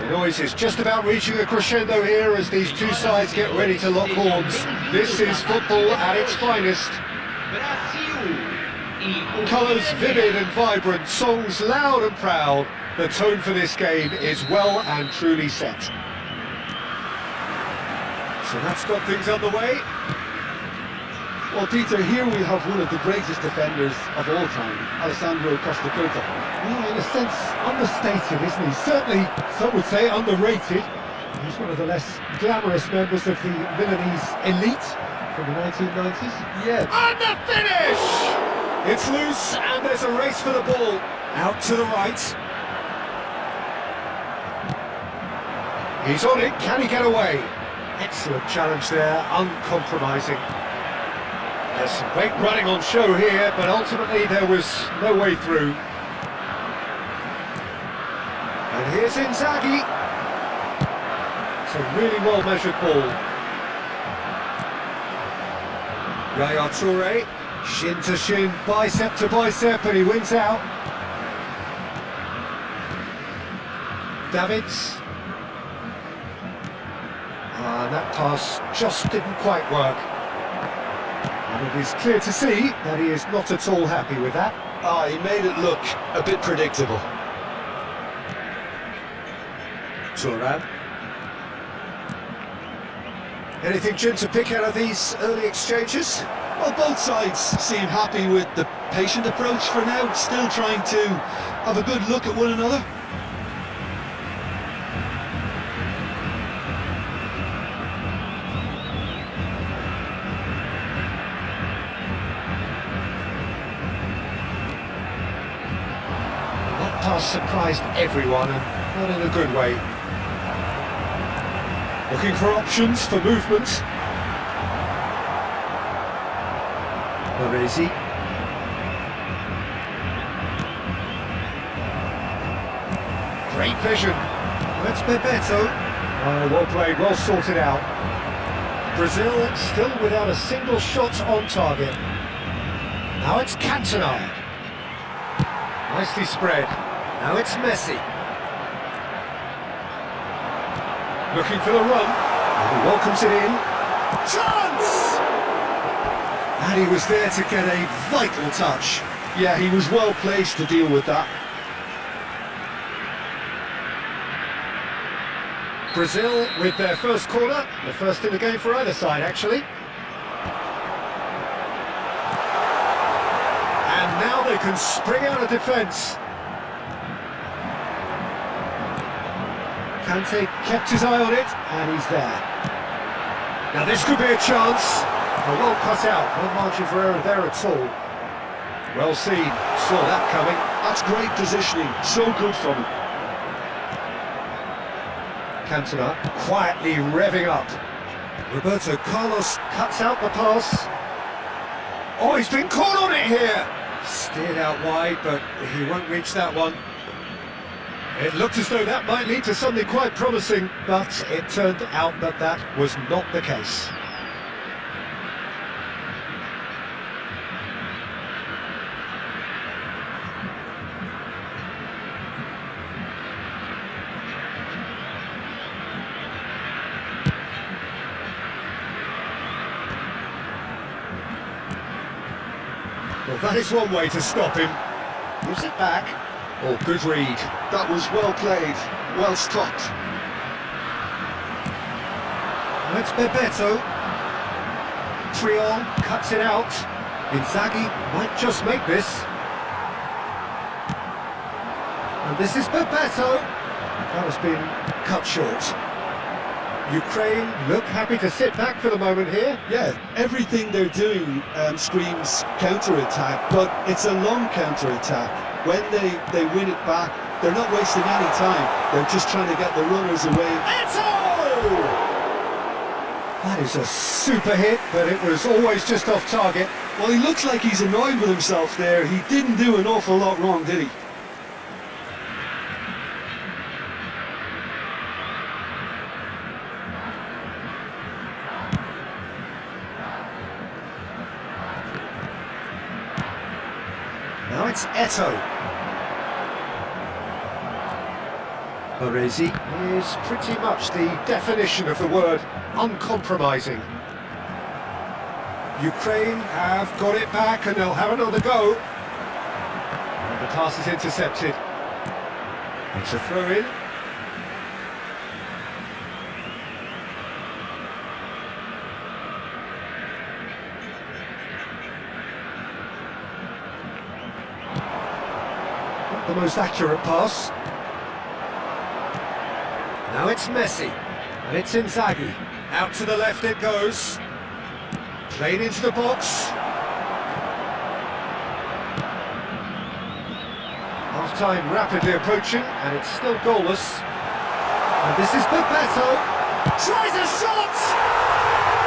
[SPEAKER 1] The noise is just about reaching a crescendo here as these two sides get ready to lock horns. This is football at its finest. Colours vivid and vibrant, songs loud and proud. The tone for this game is well and truly set. So that's got things underway.
[SPEAKER 2] Well, Peter, here we have one of the greatest defenders of all time, Alessandro Costa Curta.
[SPEAKER 1] Well, in a sense, understated, isn't he? Certainly, some would say underrated. He's one of the less glamorous members of the Milanese elite from the 1990s.
[SPEAKER 2] Yeah.
[SPEAKER 1] And the finish! It's loose, and there's a race for the ball. Out to the right. He's on it, can he get away? Excellent challenge there, uncompromising. There's some great running on show here, but ultimately there was no way through. And here's Inzaghi. It's a really well-measured ball. Yaya Toure, shin to shin, bicep to bicep, and he wins out. Davids. And that pass just didn't quite work. And it is clear to see that he is not at all happy with that.
[SPEAKER 2] He made it look a bit predictable.
[SPEAKER 1] Thuram. Anything, Jim, to pick out of these early exchanges?
[SPEAKER 2] Well, both sides seem happy with the patient approach for now, still trying to have a good look at one another.
[SPEAKER 1] That pass surprised everyone, and not in a good way. Looking for options for movement. Baresi. Great vision. That's Bebeto. Oh, well played, well sorted out. Brazil still without a single shot on target. Now it's Cantona. Nicely spread. Now it's Messi. Looking for the run. And he welcomes it in. Chance! And he was there to get a vital touch.
[SPEAKER 2] Yeah, he was well placed to deal with that.
[SPEAKER 1] Brazil with their first corner, the first in the game for either side actually. And now they can spring out of defence. Kante kept his eye on it, and he's there. Now this could be a chance. Well cut out, no margin for error there at all. Well seen, saw that coming.
[SPEAKER 2] That's great positioning, so good from him.
[SPEAKER 1] Cantona quietly revving up. Roberto Carlos cuts out the pass. Oh, he's been caught on it here. Steered out wide, but he won't reach that one. It looked as though that might lead to something quite promising, but it turned out that that was not the case. Well, that is one way to stop him. Gives it back. Oh, good read.
[SPEAKER 2] That was well played, well stopped.
[SPEAKER 1] And it's Bebeto. Triol cuts it out. Inzaghi might just make this. And this is Bebeto. That has been cut short. Ukraine look happy to sit back for the moment here.
[SPEAKER 2] Yeah, everything they're doing screams counter-attack, but it's a long counter-attack. When they win it back, They're not wasting any time. They're just trying to get the runners away.
[SPEAKER 1] Eto! That is a super hit, but it was always just off target.
[SPEAKER 2] Well, he looks like he's annoyed with himself there. He didn't do an awful lot wrong, did he?
[SPEAKER 1] Now it's Eto. Baresi is pretty much the definition of the word uncompromising. Ukraine have got it back and they'll have another go. And the pass is intercepted. It's a throw-in. Not the most accurate pass. Now it's Messi, and it's Inzaghi. Out to the left it goes. Played into the box. Half-time rapidly approaching, and it's still goalless. And this is Bebeto. Tries a shot!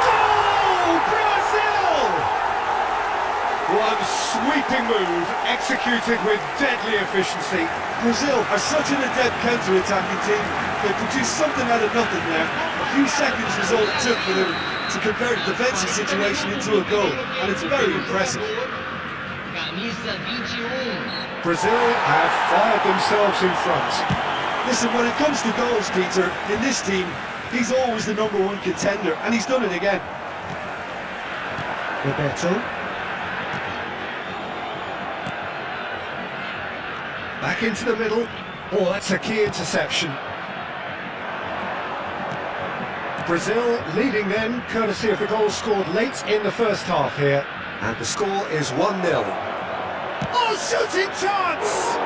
[SPEAKER 1] Goal! Brazil! One sweeping move, executed with deadly efficiency.
[SPEAKER 2] Brazil are such an adept counter-attacking team. They produced something out of nothing there. A few seconds was all it took for them to convert a defensive situation into a goal, and it's very impressive.
[SPEAKER 3] Camisa 21.
[SPEAKER 1] Brazil have fired themselves in front.
[SPEAKER 2] Listen, when it comes to goals, Peter, in this team, he's always the #1 contender, and he's done it again.
[SPEAKER 1] Bebeto. Back into the middle. Oh, that's a key interception. Brazil leading then, courtesy of the goal scored late in the first half here. And the score is 1-0. Oh, shooting chance!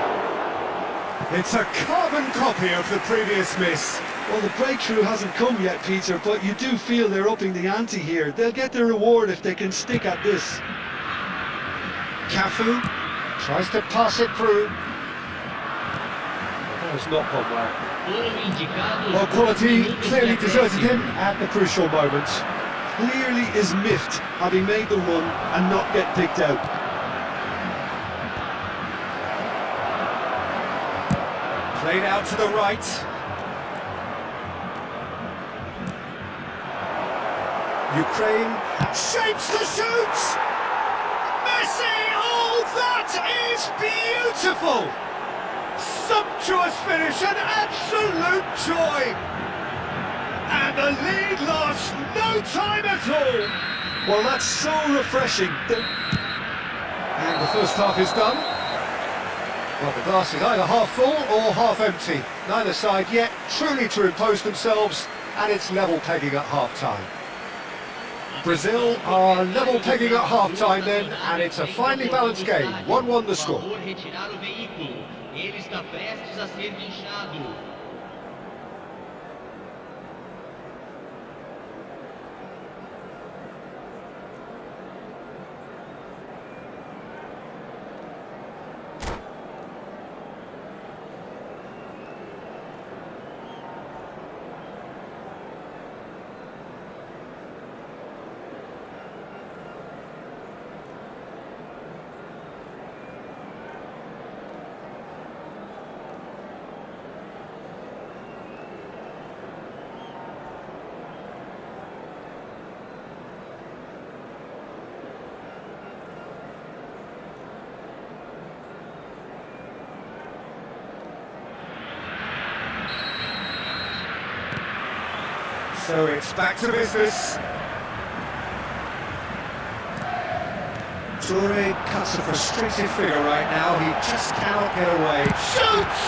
[SPEAKER 1] It's a carbon copy of the previous miss.
[SPEAKER 2] Well, the breakthrough hasn't come yet, Peter, but you do feel they're upping the ante here. They'll get their reward if they can stick at this.
[SPEAKER 1] Cafu tries to pass it through. That has not gone well. Well, quality clearly deserted him at the crucial moment.
[SPEAKER 2] Clearly is miffed, having made the run and not get picked out.
[SPEAKER 1] Played out to the right. Ukraine shapes to shoot! Messi! Oh, that is beautiful! Sumptuous finish, an absolute joy! And the lead lasts no time at all!
[SPEAKER 2] Well, that's so refreshing.
[SPEAKER 1] And the first half is done. Well, the glass is either half full or half empty. Neither side yet truly to impose themselves, and it's level pegging at half-time. Brazil are level pegging at half-time then, and it's a finely balanced game. 1-1 the score.
[SPEAKER 3] Ele está prestes a ser guinchado.
[SPEAKER 1] So it's back to business. Toure cuts a frustrated figure right now. He just cannot get away. Shoots!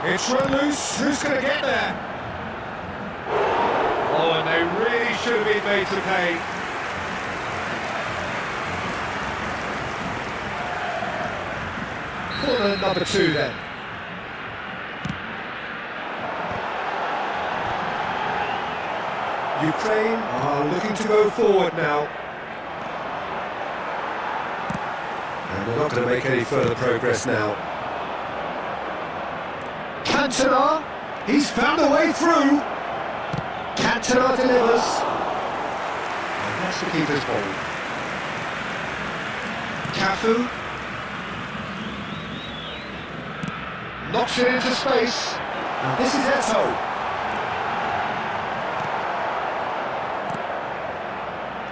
[SPEAKER 1] It's run loose. Who's going to get there? Oh, and they really should have been made to pay. Corner number 2 then. Ukraine are looking to go forward now. And they're not going to make any further progress now. Cantona, he's found a way through. Cantona delivers. And that's the keeper's ball. Cafu knocks it into space. And this is Eto'o.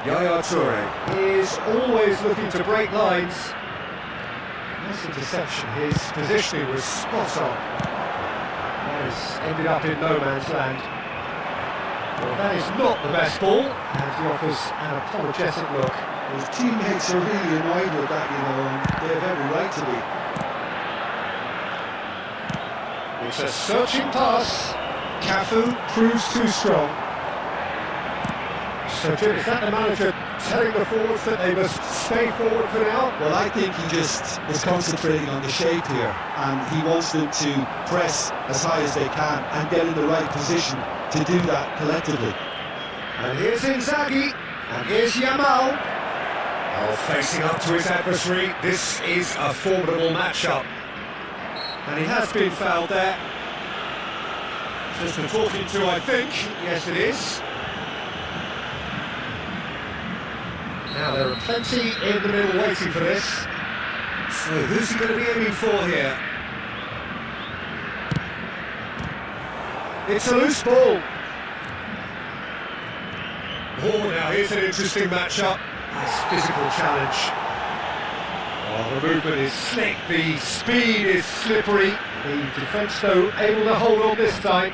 [SPEAKER 1] Yaya Toure is always looking to break lines. Nice interception, his positioning was spot on. That has ended up in no man's land. Well, that is not the best ball, and he offers an apologetic look.
[SPEAKER 2] His teammates are really annoyed with that, you know, and they have every right to be.
[SPEAKER 1] It's a searching pass. Cafu proves too strong. So, Jim, is that the manager telling the forwards that they must stay forward for now?
[SPEAKER 2] Well, I think he just is concentrating on the shape here, and he wants them to press as high as they can and get in the right position to do that collectively.
[SPEAKER 1] And here's Inzaghi, and here's Yamal. Oh, facing up to his adversary, this is a formidable matchup. And he has been fouled there. Just a talking to, I think. Yes, it is. Now, there are plenty in the middle waiting for this. So, who's he going to be aiming for here? It's a loose ball. Oh, now here's an interesting matchup. Nice physical challenge. Oh, the movement is slick, the speed is slippery. The defence, though, able to hold on this time.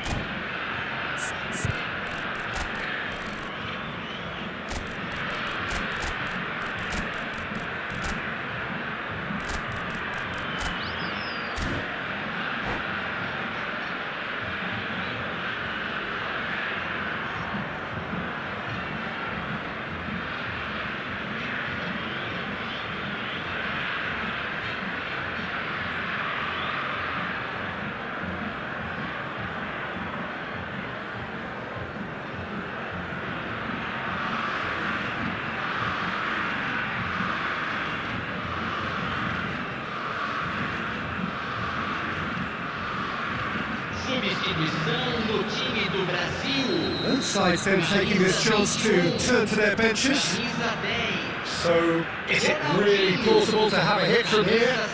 [SPEAKER 3] Substituição no time do Brasil.
[SPEAKER 1] Both sides then taking this chance to turn to their benches.
[SPEAKER 3] Camisa 10.
[SPEAKER 1] So, is it really plausible to have a hit from here?
[SPEAKER 3] Camisa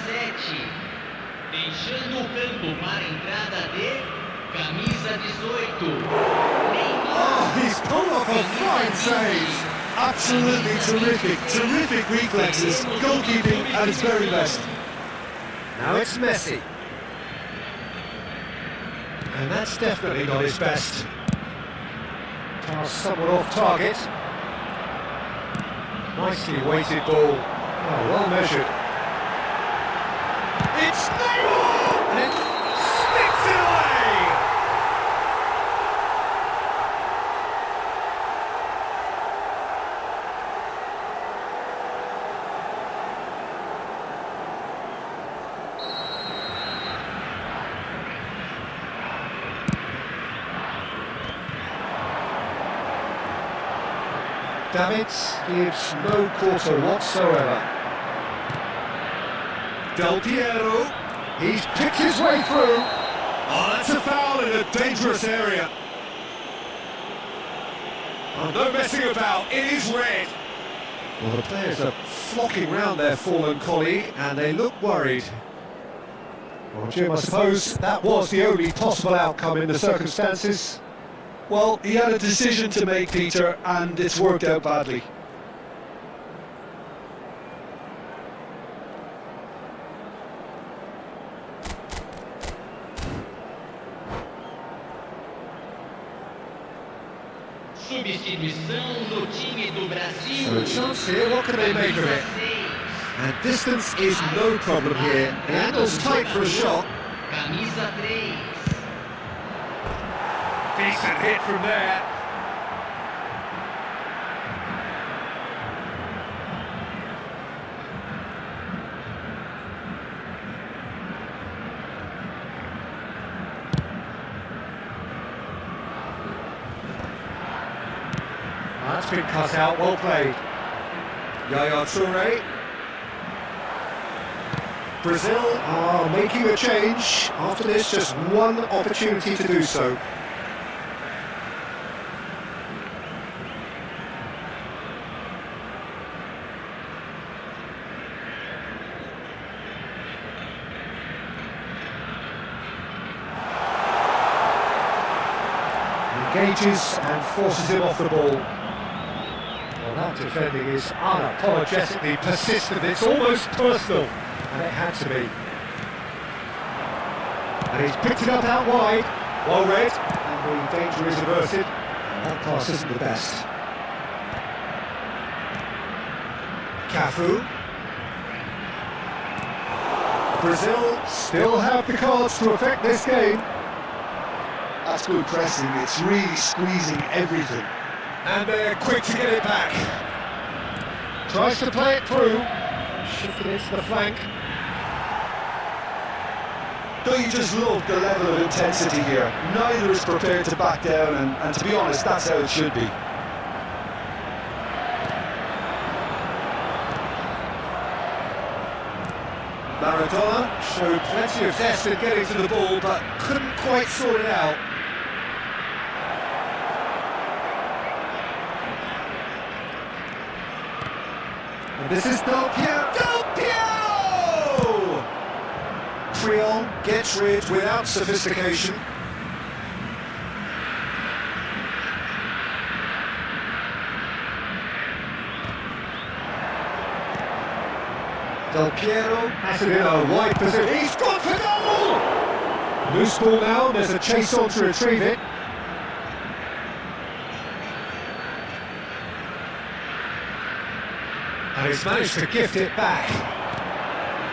[SPEAKER 3] 7. Deixando o campo para a entrada de camisa 18.
[SPEAKER 1] Oh, he's pulled off a fine save.
[SPEAKER 2] Absolutely terrific reflexes, goalkeeping at its very best.
[SPEAKER 1] Now it's Messi. And that's definitely not his best. Pass somewhat off target. Nicely weighted ball. Oh, well measured. It's Neymar! And it sticks it away! Davids gives no quarter whatsoever. Del Piero, he's picked his way through. Oh, that's a foul in a dangerous area. Oh, no messing about, it is red. Well, the players are flocking round their fallen colleague and they look worried. Well, Jim, I suppose that was the only possible outcome in the circumstances.
[SPEAKER 2] Well, he had a decision to make, Peter, and it's worked out badly.
[SPEAKER 3] Substituição no time do Brasil.
[SPEAKER 1] So a chance here, what can they make of it? And distance is no problem here. The angle's tight for a shot.
[SPEAKER 3] Camisa 3.
[SPEAKER 1] Decent hit from there. That's been cut out, well played. Yaya Toure. Brazil are making a change. After this, just one opportunity to do so. Engages and forces him off the ball. Well, that defending is unapologetically persistent. It's almost personal, and it had to be. And he's picked it up out wide. Well read, and the danger is averted. That pass isn't the best. Cafu. Brazil still have the cards to affect this game.
[SPEAKER 2] That's good pressing, it's really squeezing everything.
[SPEAKER 1] And they're quick to get it back. Tries to play it through. Shifted it to the flank.
[SPEAKER 2] Don't you just love the level of intensity here? Neither is prepared to back down, and to be honest, that's how it should be.
[SPEAKER 1] Maradona showed plenty of zest in getting to the ball, but couldn't quite sort it out. And this is Del Piero. Del Piero! Creole gets rid without sophistication. Del Piero has it in a wide position. He's gone for goal! Loose ball now, there's a chase on to retrieve it. And he's managed to gift it back.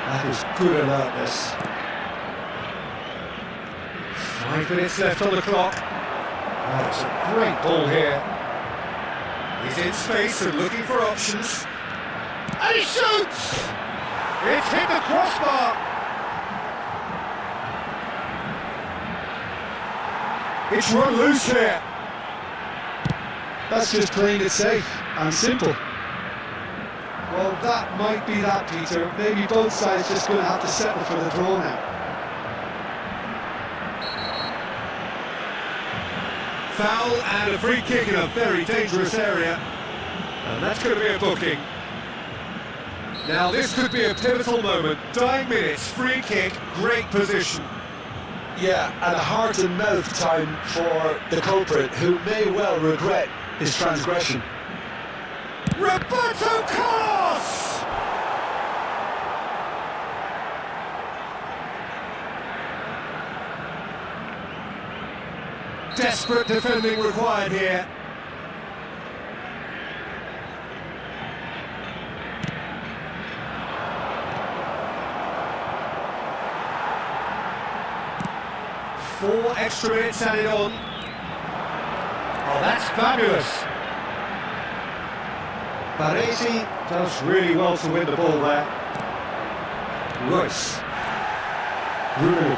[SPEAKER 1] That is good alertness. 5 minutes left on the clock. Oh, it's a great ball here. He's in space and looking for options. And he shoots! It's hit the crossbar. It's run loose here.
[SPEAKER 2] That's just playing it safe and simple. Well, that might be that, Peter. Maybe both sides just going to have to settle for the draw now.
[SPEAKER 1] Foul and a free kick in a very dangerous area. And that's going to be a booking. Now this could be a pivotal moment. Dying minutes, free kick, great position.
[SPEAKER 2] Yeah, and a heart and mouth time for the culprit, who may well regret his transgression.
[SPEAKER 1] Roberto Carlos! Desperate defending required here. Four extra minutes added on. Oh, that's fabulous. Baresi does really well to win the ball there. Royce. Rooney.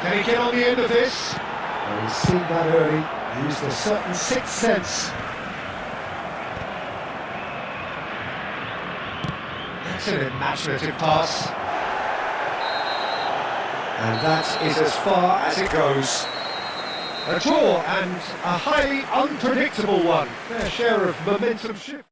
[SPEAKER 1] Can he get on the end of this? Well, he's seen that early. Used a certain sixth sense. That's an imaginative pass. And that is as far as it goes. A draw and a highly unpredictable one. Fair share of momentum shift.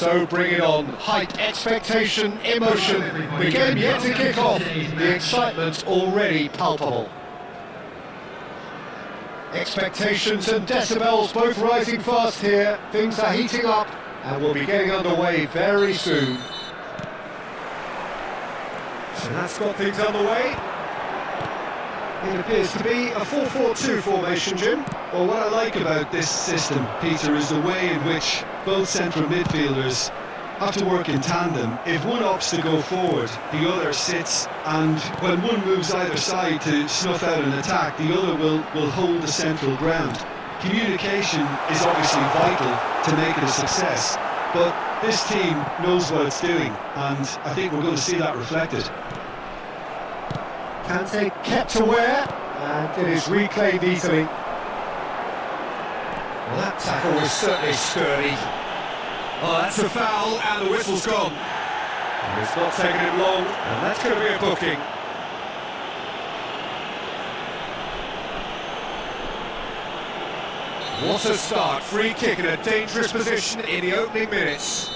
[SPEAKER 1] So bring it on. Hype, expectation, emotion. The game yet to kick off. The excitement's already palpable. Expectations and decibels both rising fast here. Things are heating up and we'll be getting underway very soon. So that's got things underway. It appears to be a 4-4-2 formation, Jim.
[SPEAKER 2] Well, what I like about this system, Peter, is the way in which both central midfielders have to work in tandem. If one opts to go forward, the other sits, and when one moves either side to snuff out an attack, the other will hold the central ground. Communication is obviously vital to make it a success, but this team knows what it's doing, and I think we're going to see that reflected.
[SPEAKER 1] Kante kept aware, and it is reclaimed easily. Well, that tackle was certainly sturdy. Oh, that's a foul, and the whistle's gone. And it's not taking it long, and that's going to be a booking. What a start, free kick in a dangerous position in the opening minutes.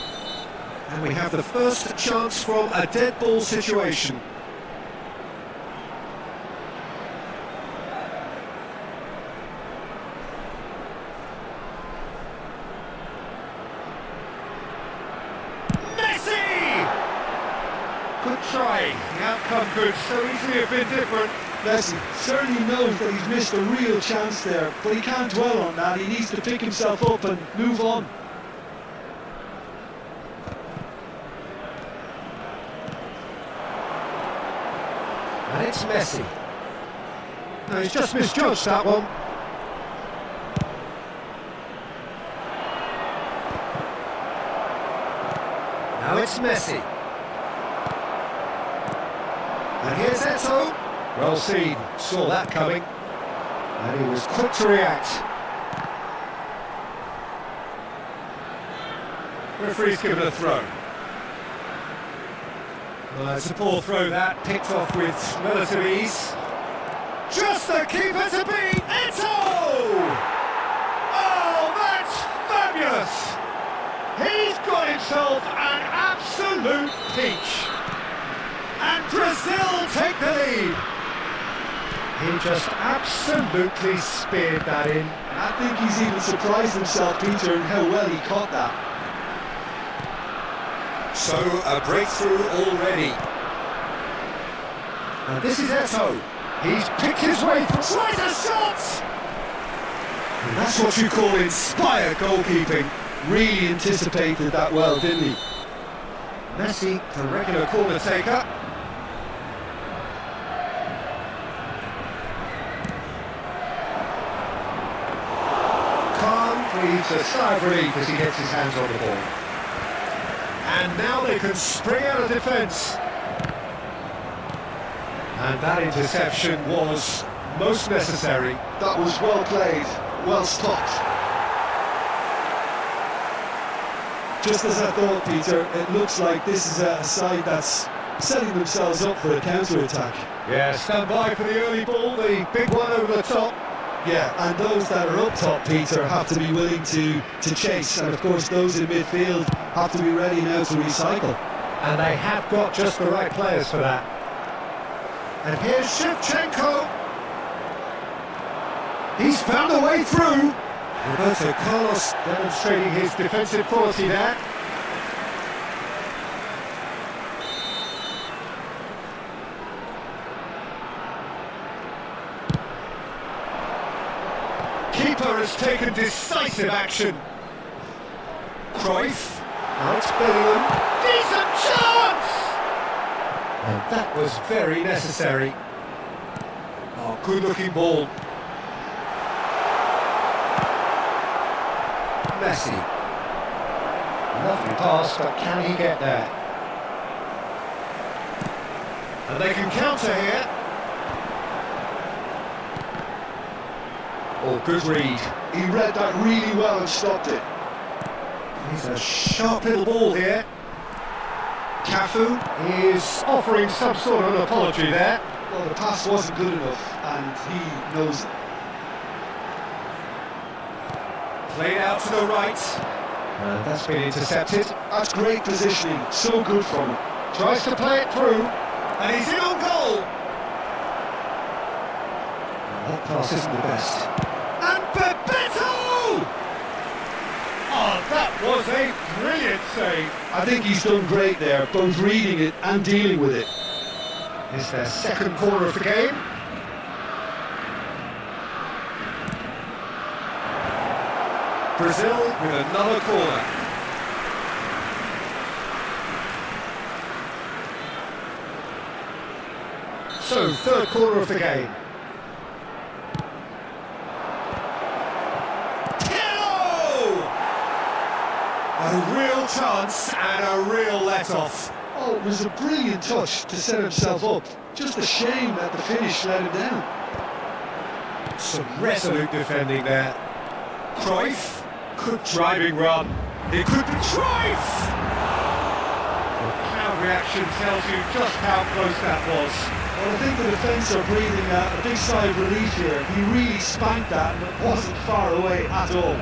[SPEAKER 1] And we have the first chance from a dead ball situation. Good try, the outcome could so easily have been different.
[SPEAKER 2] Messi certainly knows that he's missed a real chance there, but he can't dwell on that. He needs to pick himself up and move on.
[SPEAKER 1] And it's Messi. No, he's just misjudged that one. Now it's Messi. And here's Eto'o. Well seen, saw that coming. And he was quick to react. Referee's given a throw. Well, it's a poor throw that, picked off with relative ease. Just the keeper to beat, Eto'o! Oh, that's fabulous! He's got himself an absolute peach. And Brazil take the lead. He just absolutely speared that in.
[SPEAKER 2] I think he's even surprised himself, Peter, in how well he caught that.
[SPEAKER 1] So, a breakthrough already. And this is Eto'o. He's picked his way through. What a shot! And that's what you call inspired goalkeeping.
[SPEAKER 2] Really anticipated that well, didn't he?
[SPEAKER 1] Messi, the regular corner taker. Breathes a sigh of relief as he gets his hands on the ball. And now they can spring out of defence. And that interception was most necessary.
[SPEAKER 2] That was well played, well stopped. Just as I thought, Peter, it looks like this is a side that's setting themselves up for a counter-attack.
[SPEAKER 1] Yeah, stand by for the early ball, the big one over the top.
[SPEAKER 2] Yeah, and those that are up top, Peter, have to be willing to chase, and of course those in midfield have to be ready now to recycle.
[SPEAKER 1] And they have got just the right players for that. And here's Shevchenko. He's found a way through. Roberto Carlos demonstrating his defensive quality there. Keeper has taken decisive action. Cruyff. Now it's Bellingham. Decent chance! And that was very necessary. Oh, good-looking ball. Messi. Lovely pass, but can he get there? And they can counter here. Oh, good read.
[SPEAKER 2] He read that really well and stopped it.
[SPEAKER 1] He's a sharp little ball here. Cafu is offering some sort of an apology there.
[SPEAKER 2] Well, the pass wasn't good enough, and he knows it.
[SPEAKER 1] Played out to the right. And that's been intercepted.
[SPEAKER 2] That's great positioning, so good from him.
[SPEAKER 1] Tries to play it through, and he's in on goal. That pass isn't the best. And Bebeto! Oh, that was a brilliant save.
[SPEAKER 2] I think he's done great there, both reading it and dealing with it.
[SPEAKER 1] It's their second corner of the game. Brazil with another corner. So, third corner of the game. A real chance and a real let-off.
[SPEAKER 2] Oh, it was a brilliant touch to set himself up. Just a shame that the finish let him down.
[SPEAKER 1] Some resolute defending there. Cruyff, good driving run. It could be Cruyff! The crowd reaction tells you just how close that was.
[SPEAKER 2] Well, I think the defence are breathing a big sigh of relief here. He really spanked that and it wasn't far away at all.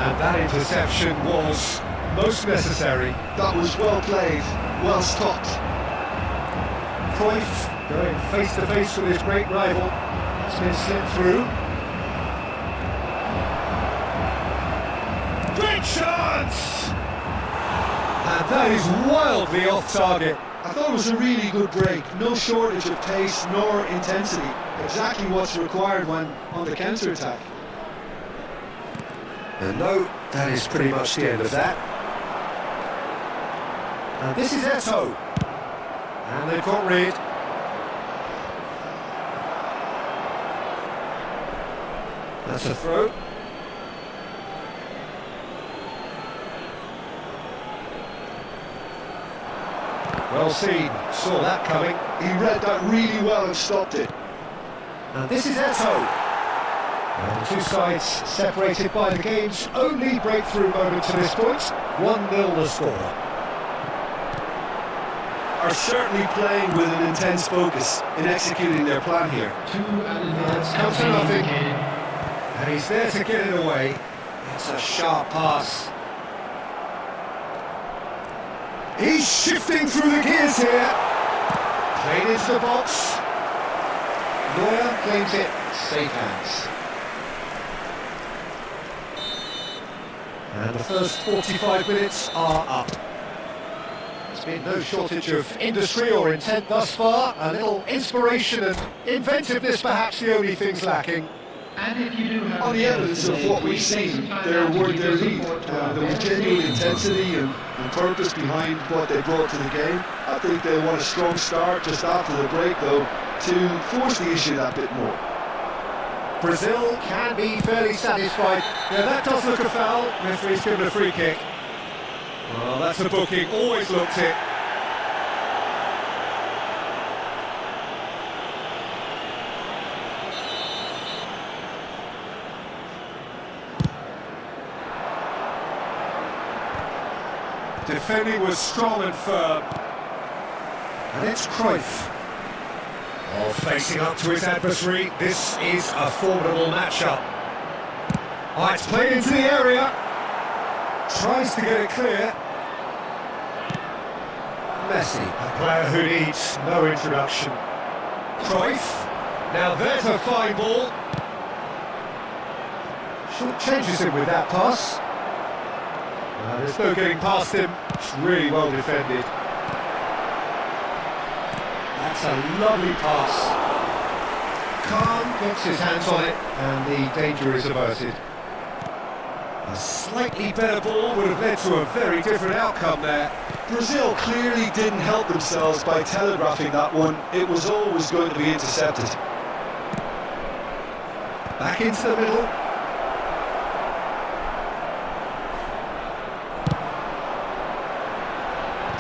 [SPEAKER 1] And that interception was most necessary.
[SPEAKER 2] That was well played, well stopped.
[SPEAKER 1] Cruyff going face to face with his great rival. That's been slipped through. Great chance! And that is wildly off target.
[SPEAKER 2] I thought it was a really good break. No shortage of pace nor intensity. Exactly what's required when on the counter-attack.
[SPEAKER 1] And no, that is pretty much the end of that. And this is Eto'o. And they've got rid. That's a throw. Well seen, saw that coming.
[SPEAKER 2] He read that really well and stopped it.
[SPEAKER 1] And this is Eto'o. And the two sides separated by the game's only breakthrough moment to this point. 1-0 the score.
[SPEAKER 2] Are certainly playing with an intense focus in executing their plan here.
[SPEAKER 1] It's come to nothing. And he's there to get it away. It's a sharp pass. He's shifting through the gears here. Played into the box. Neuer claims it. Safe hands. And the first 45 minutes are up. There's been no shortage of industry or intent thus far. A little inspiration and inventiveness perhaps the only things lacking.
[SPEAKER 2] On the evidence of what we've seen, they're worth their lead. There was genuine intensity and purpose behind what they brought to the game. I think they want a strong start just after the break, though, to force the issue that bit more.
[SPEAKER 1] Brazil can be fairly satisfied. Yeah, that does look a foul. Referee's given a free kick. Well, that's a booking. Always looked it. Defending was strong and firm. And it's Cruyff. Oh, facing up to his adversary. This is a formidable matchup. Oh, it's played into the area. Tries to get it clear. Messi, a player who needs no introduction. Cruyff. Now there's a fine ball. Short changes him with that pass. There's no getting past him. It's really well defended. That's a lovely pass. Khan gets his hands on it and the danger is averted. A slightly better ball would have led to a very different outcome there.
[SPEAKER 2] Brazil clearly didn't help themselves by telegraphing that one. It was always going to be intercepted.
[SPEAKER 1] Back into the middle.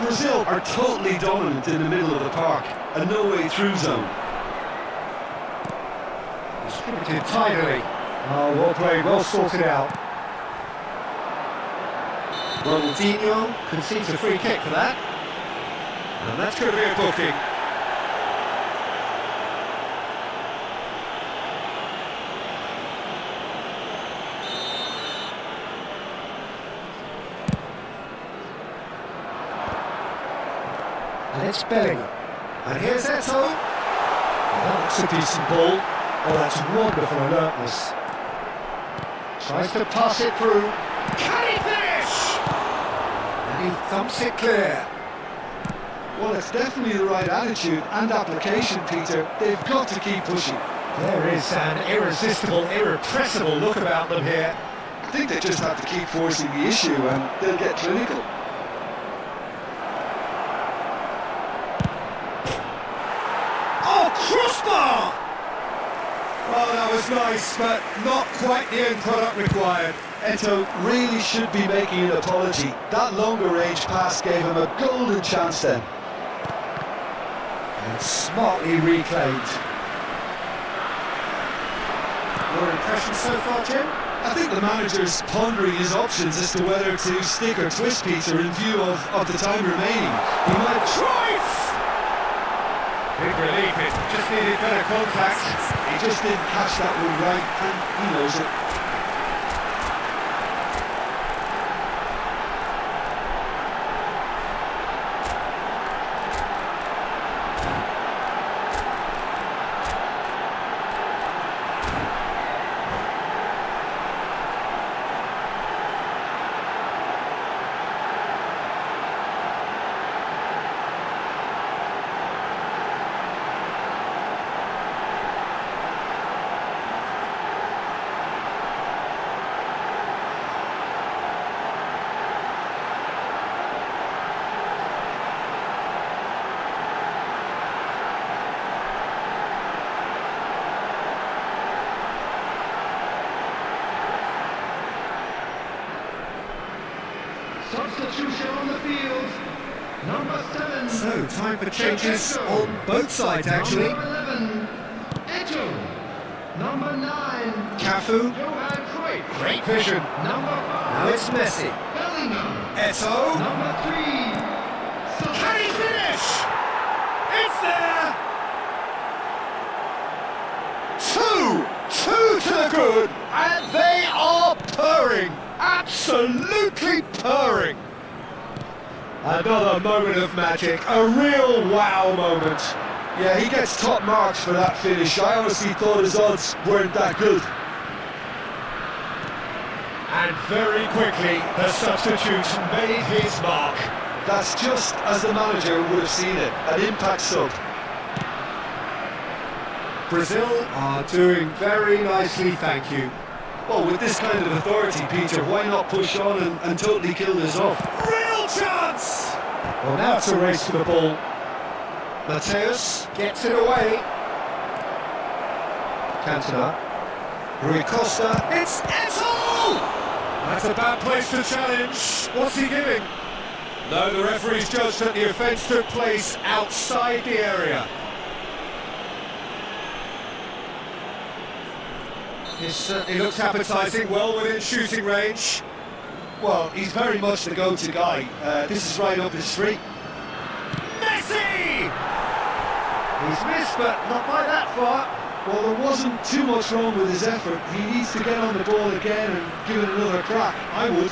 [SPEAKER 2] Brazil are totally dominant in the middle of the park, a no-way through zone.
[SPEAKER 1] Distributed tidily. Oh, well played, well sorted out. Ronaldinho concedes a free kick for that. And that's going to be a booking. And it's Bellingham. And here's Eto. That looks a decent ball. Oh, that's wonderful alertness. Tries to pass it through. Can he finish? And he thumps it clear.
[SPEAKER 2] Well, it's definitely the right attitude and application, Peter. They've got to keep pushing.
[SPEAKER 1] There is an irresistible, irrepressible look about them here.
[SPEAKER 2] I think they just have to keep forcing the issue and they'll get clinical.
[SPEAKER 1] Oh, crossbar! Oh, that was nice, but not quite the end product required.
[SPEAKER 2] Eto really should be making an apology. That longer range pass gave him a golden chance then.
[SPEAKER 1] And smartly reclaimed. Your impression so far, Jim?
[SPEAKER 2] I think the manager's pondering his options as to whether to stick or twist Peter in view of the time remaining. He might
[SPEAKER 1] Trice! Big relief, it just needed better contact.
[SPEAKER 2] He just didn't catch that one right, and he knows it.
[SPEAKER 3] Substitution on the field. Number 7.
[SPEAKER 1] So, time for changes on both sides, actually.
[SPEAKER 3] Number 11. Eto. Number 9.
[SPEAKER 1] Cafu.
[SPEAKER 3] Johan Cruyff.
[SPEAKER 1] Great vision.
[SPEAKER 3] Number 5.
[SPEAKER 1] Now it's Messi.
[SPEAKER 3] Bellingham.
[SPEAKER 1] Eto.
[SPEAKER 3] Number 3.
[SPEAKER 1] Can he finish? It's there! Two to the good, and they are purring. Absolutely purring. Another moment of magic, a real wow moment.
[SPEAKER 2] Yeah, he gets top marks for that finish. I honestly thought his odds weren't that good.
[SPEAKER 1] And very quickly, the substitute made his mark.
[SPEAKER 2] That's just as the manager would have seen it, an impact sub.
[SPEAKER 1] Brazil are doing very nicely, thank you.
[SPEAKER 2] Well, with this kind of authority, Peter, why not push on and totally kill this off?
[SPEAKER 1] Real chance! Well, now it's a race for the ball. Mateus gets it away. Cantona. Rui Costa. It's Eto! That's a bad place to challenge. What's he giving? No, the referee's judged that the offence took place outside the area. This certainly looks appetising, well within shooting range.
[SPEAKER 2] Well, he's very much the go-to guy. This is right up his street.
[SPEAKER 1] Messi! He's missed, but not by that far.
[SPEAKER 2] Well, there wasn't too much wrong with his effort. He needs to get on the ball again and give it another crack. I would.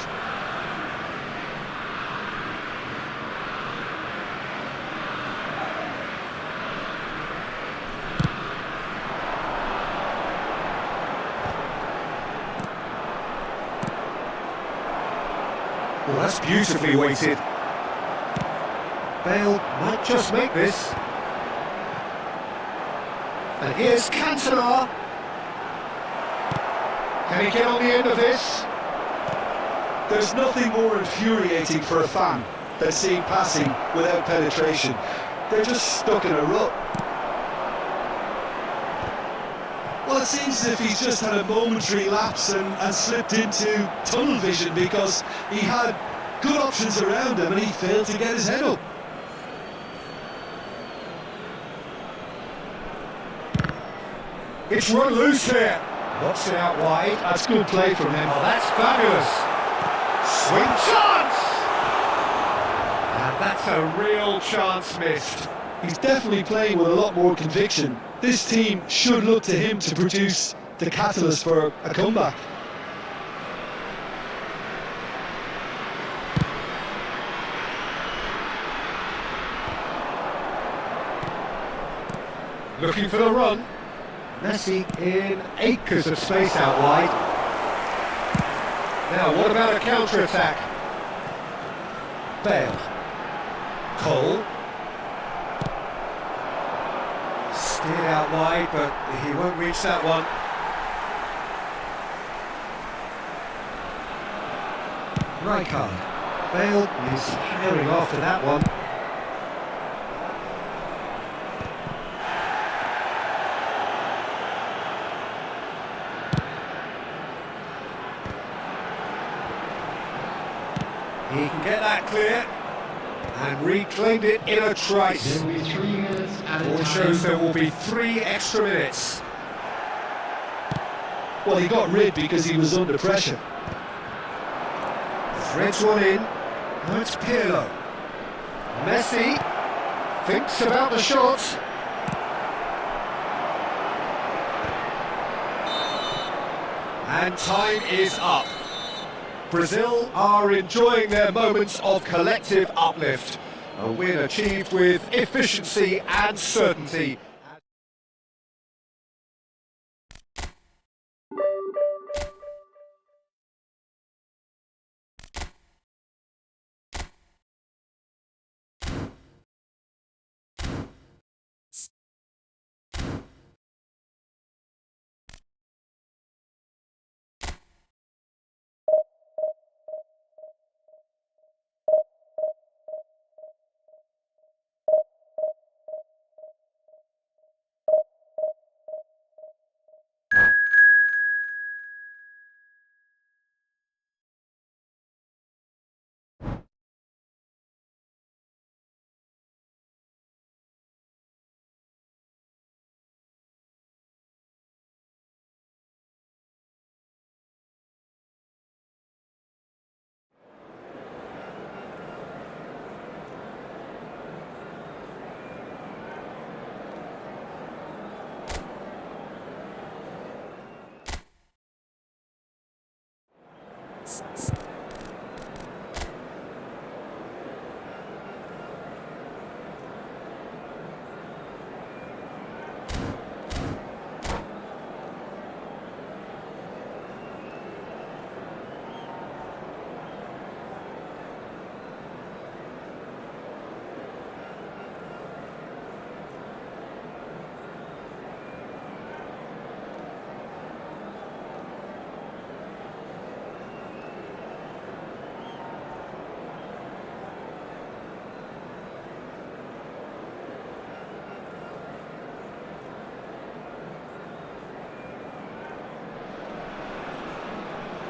[SPEAKER 1] Well, that's beautifully weighted. Bale might just make this. And here's Cantona. Can he get on the end of this?
[SPEAKER 2] There's nothing more infuriating for a fan than seeing passing without penetration. They're just stuck in a rut. Well, it seems as if he's just had a momentary lapse and slipped into tunnel vision because he had good options around him and he failed to get his head up.
[SPEAKER 1] It's run loose here. Knocks it out wide.
[SPEAKER 2] That's good play from him.
[SPEAKER 1] Oh, that's fabulous. Swing chance! And that's a real chance missed.
[SPEAKER 2] He's definitely playing with a lot more conviction. This team should look to him to produce the catalyst for a comeback.
[SPEAKER 1] Looking for the run. Messi in acres of space out wide. Now, what about a counter-attack? Bale. Cole. Steered out wide, but he won't reach that one. Rijkaard. Bale is herring after that one. He can get that clear and reclaimed it in a trice.
[SPEAKER 3] There will be 3 minutes at a
[SPEAKER 1] All
[SPEAKER 3] time.
[SPEAKER 1] shows there will be 3 extra minutes.
[SPEAKER 2] Well, he got rid because he was under pressure.
[SPEAKER 1] Threads one in. Now it's Pirlo. Messi thinks about the shot. And time is up. Brazil are enjoying their moments of collective uplift. A win achieved with efficiency and certainty.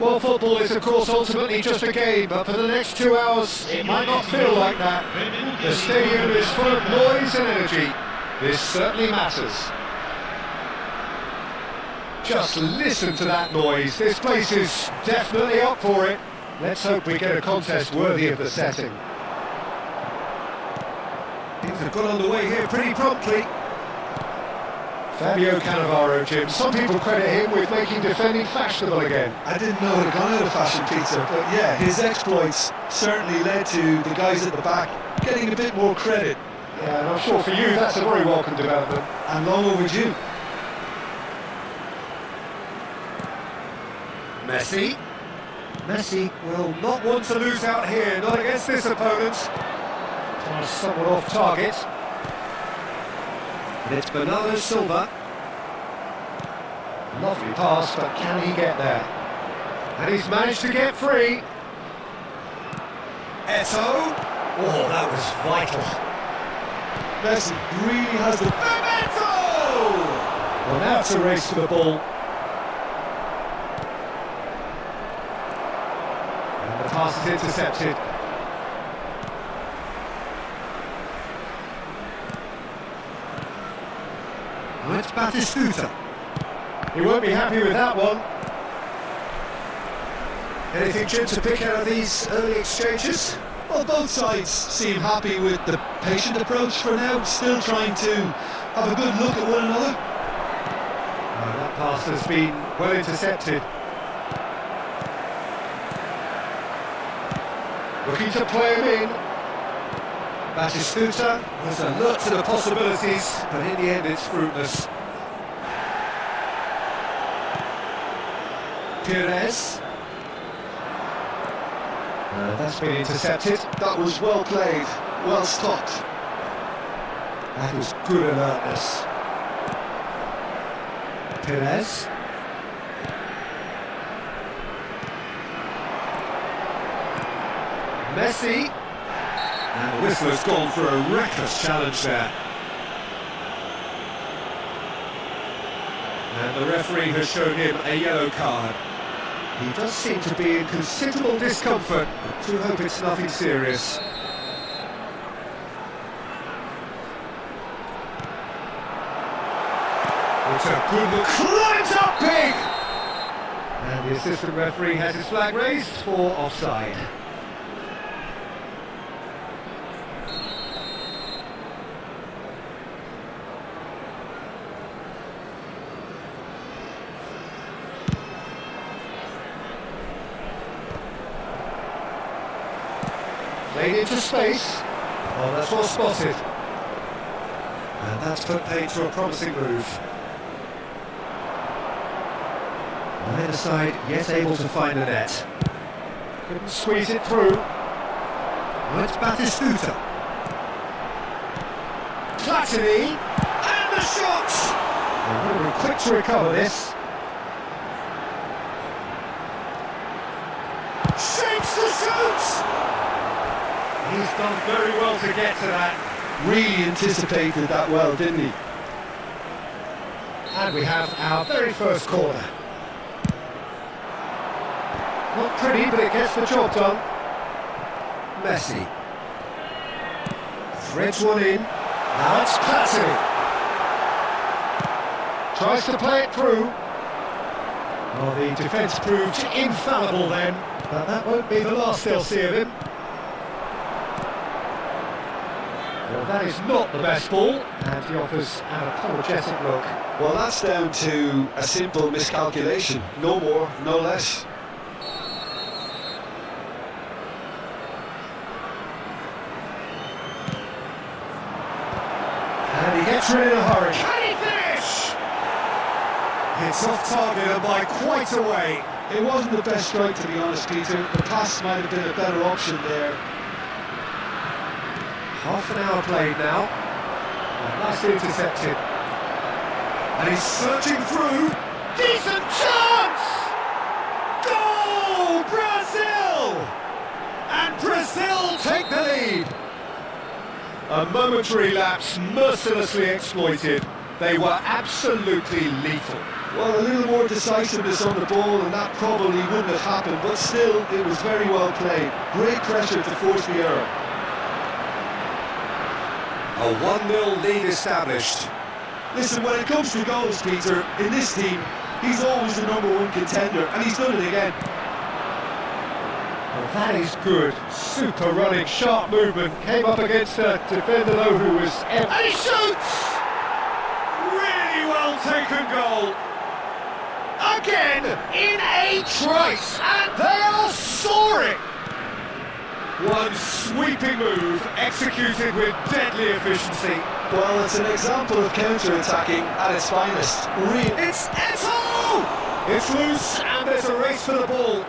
[SPEAKER 1] Well, football is of course ultimately just a game, but for the next 2 hours it might not feel like that. The stadium is full of noise and energy. This certainly matters. Just listen to that noise. This place is definitely up for it. Let's hope we get a contest worthy of the setting. Things have got underway here pretty promptly. Fabio Cannavaro, Jim. Some people credit him with making defending fashionable again.
[SPEAKER 2] I didn't know it had gone out of fashion, Peter, but yeah, his exploits certainly led to the guys at the back getting a bit more credit.
[SPEAKER 1] Yeah, and I'm sure for you that's a very welcome development.
[SPEAKER 2] And long overdue.
[SPEAKER 1] Messi. Messi will not want to lose out here, not against this opponent. Pass somewhat off target. And it's Bernardo Silva. Lovely pass, but can he get there? And he's managed to get free. Eto'o. Oh, that was vital.
[SPEAKER 2] Messi really has the...
[SPEAKER 1] Well, now it's a race for the ball. And the pass is intercepted. Now it's Batistuta. He won't be happy with that one. Anything, Jim, to pick out of these early exchanges?
[SPEAKER 2] Well, both sides seem happy with the patient approach for now, still trying to have a good look at one another.
[SPEAKER 1] That pass has been well intercepted. Looking to play him in. Batistuta was alert to the possibilities, but in the end it's fruitless. Pires. That's been intercepted.
[SPEAKER 2] That was well played, well stopped.
[SPEAKER 1] That was good alertness. Pires. Messi. And the whistler's gone for a reckless challenge there. And the referee has shown him a yellow card. He does seem to be in considerable discomfort. I do hope it's nothing serious. It's a good look. Climbs up big! And the assistant referee has his flag raised for offside. Played into space. Oh, that's well spotted. And that's put paid to a promising move. Either side yet able to find the net. Couldn't squeeze it through. Well, it's Batistuta. Platini. And the shot! They're going to be quick to recover this. Shapes the shoot! He's done very well to get to that.
[SPEAKER 2] Really anticipated that well, didn't he?
[SPEAKER 1] And we have our very first corner. Not pretty, but it gets the job done. Messi. Threads one in. Now it's Platini. Tries to play it through. Well, the defence proved infallible then, but that won't be the last they'll see of him. Well, that is not the best ball, and he offers an apologetic look.
[SPEAKER 2] Well, that's down to a simple miscalculation. No more, no less.
[SPEAKER 1] And he gets rid in a hurry. Can he finish? It's off target and by quite a way.
[SPEAKER 2] It wasn't the best strike, to be honest, Peter. The pass might have been a better option there.
[SPEAKER 1] Half an hour played now. And nicely intercepted. And he's searching through. Decent chance! Goal! Brazil! And Brazil take the lead. A momentary lapse mercilessly exploited. They were absolutely lethal.
[SPEAKER 2] Well, a little more decisiveness on the ball and that probably wouldn't have happened, but still, it was very well played. Great pressure to force the error.
[SPEAKER 1] A 1-0 lead established.
[SPEAKER 2] Listen, when it comes to goals, Peter, in this team, he's always the #1 contender, and he's done it again.
[SPEAKER 1] Well, that is good. Super running, sharp movement. Came up against a defender, though, who was... And he shoots! Really well taken goal. Again, in a trice, and they are soaring! One sweeping move, executed with deadly efficiency.
[SPEAKER 2] Well, it's an example of counter-attacking at its finest.
[SPEAKER 1] It's Eto'o! It's loose, and there's a race for the ball.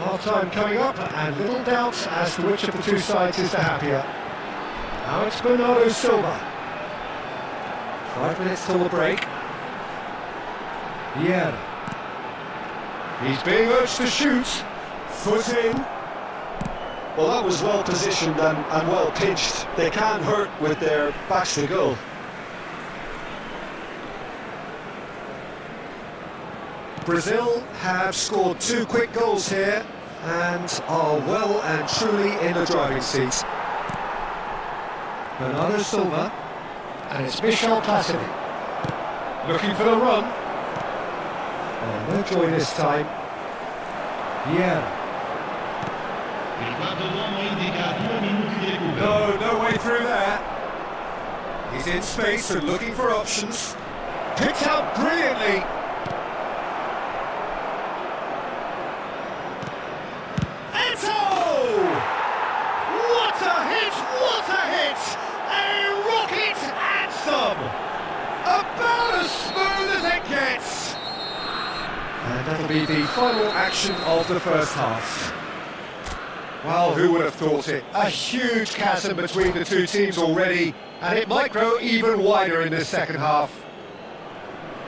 [SPEAKER 1] Half-time coming up, and little doubt as to which of the two sides is the happier. Now it's Bernardo Silva. 5 minutes till the break. Yeah. He's being urged to shoot. Foot in.
[SPEAKER 2] Well, that was well positioned and well pitched. They can't hurt with their backs to goal.
[SPEAKER 1] Brazil have scored 2 quick goals here and are well and truly in the driving seat. Bernardo Silva, and it's Michel Platini. Looking for the run. Oh, no joy this time. Yeah. No way through there. He's in space and looking for options. Picked out brilliantly. Eto'o! And that'll be the final action of the first half. Well, who would have thought it? A huge chasm between the two teams already, and it might grow even wider in this second half.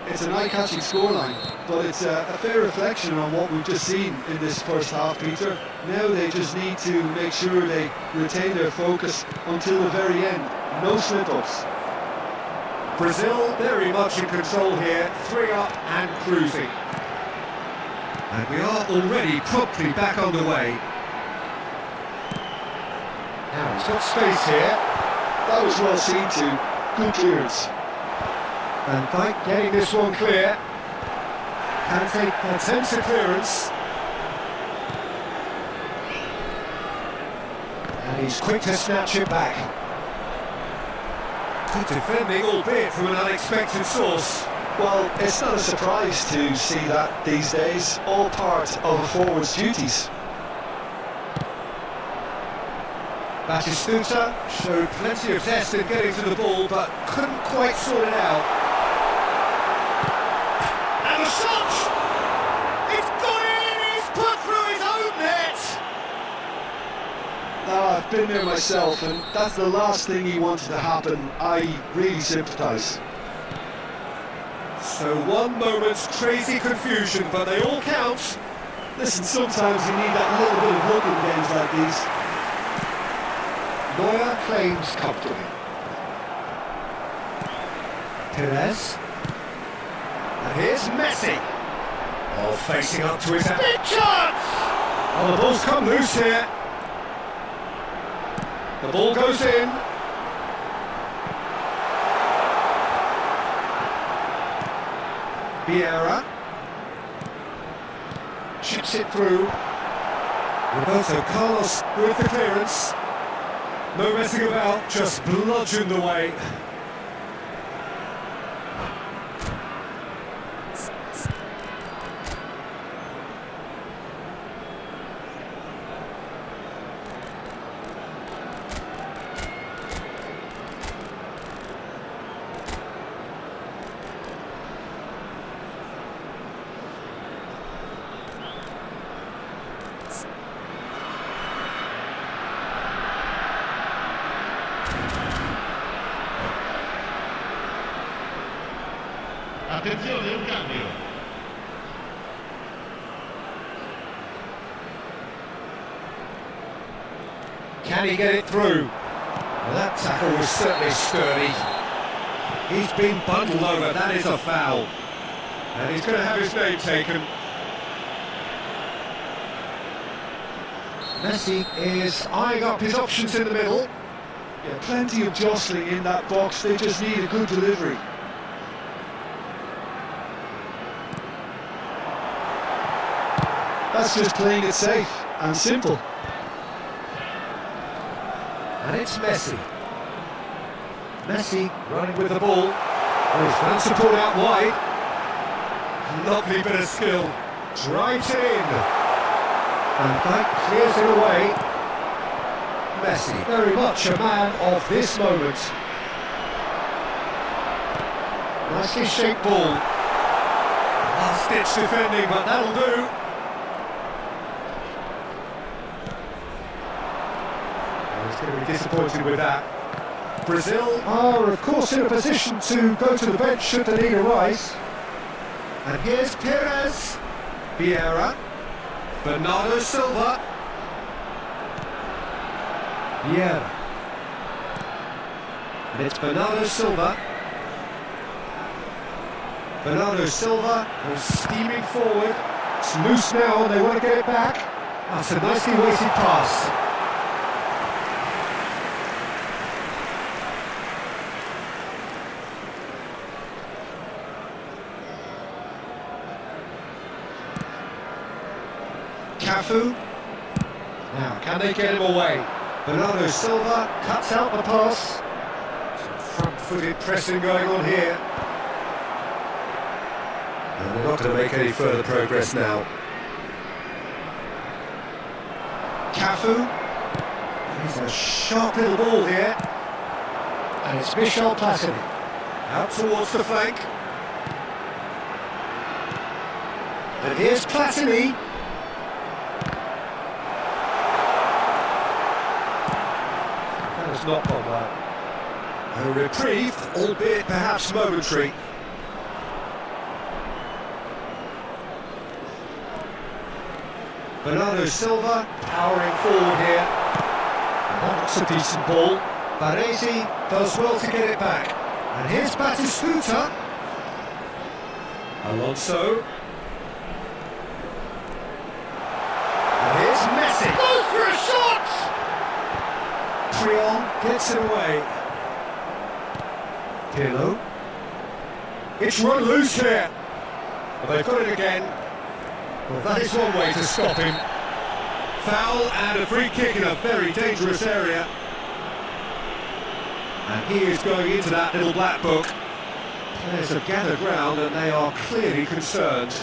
[SPEAKER 2] It's an eye-catching scoreline, but it's a fair reflection on what we've just seen in this first half, Peter. Now they just need to make sure they retain their focus until the very end. No slip-ups.
[SPEAKER 1] Brazil very much in control here, 3 up and cruising. And we are already promptly back on the way. Now he's got space here.
[SPEAKER 2] That was well seen too. Good clearance.
[SPEAKER 1] Van Dijk getting this one clear. Kante attempts a clearance. And he's quick to snatch it back. Good defending, albeit from an unexpected source.
[SPEAKER 2] Well, it's not a surprise to see that these days. All part of a forward's duties.
[SPEAKER 1] Batistuta showed plenty of zest in getting to the ball, but couldn't quite sort it out. And the shot! It's gone in! He's put through his own net!
[SPEAKER 2] I've been there myself, and that's the last thing he wanted to happen. I really sympathise.
[SPEAKER 1] So one moment's crazy confusion, but they all count.
[SPEAKER 2] Listen, sometimes you need that little bit of luck in games like these.
[SPEAKER 1] Neuer claims comfortably. Perez. And here's Messi. Oh, facing up to his big chance! Oh, the ball's come loose here. The ball goes in. Vieira. Chips it through. Roberto Carlos with the clearance. No messing about, just bludgeoned away.
[SPEAKER 3] Attenzione, un cambio.
[SPEAKER 1] Can he get it through? Well, that tackle was certainly sturdy. He's been bundled over, that is a foul. And he's going to have his name taken. Messi is eyeing up his options in the middle.
[SPEAKER 2] Yeah, plenty of jostling in that box, they just need a good delivery. That's just playing it safe and simple.
[SPEAKER 1] And it's Messi. Messi running with the ball. Oh, he's found support out wide. Lovely bit of skill. Drives it in. Van Dijk clears it away. Messi, very much a man of this moment. Nicely shaped ball. Last-ditch defending, but that'll do. He's going to be disappointed with that. Brazil are, of course, in a position to go to the bench should the need arise. And here's Perez, Vieira, Bernardo Silva, Vieira. And it's Bernardo Silva. Bernardo Silva goes steaming forward. It's loose now and they want to get it back. That's a nicely weighted pass. Cafu. Now, can they get him away? Bernardo Silva cuts out the pass. Some front-footed pressing going on here. And they're not going to make any further progress now. Cafu. He's a sharp little ball here. And it's Michel Platini. Out towards the flank. And here's Platini. That was not on that. A reprieve, albeit perhaps momentary. Bernardo Silva powering forward here. That's a decent ball. Baresi does well to get it back. And here's Batistuta. Alonso. And here's Messi. Goes for a shot! Trion gets it away. Pirlo. It's run loose here. But they've got it again. Well, that is one way to stop him. Foul and a free kick in a very dangerous area. And he is going into that little black book. Players have gathered round and they are clearly concerned.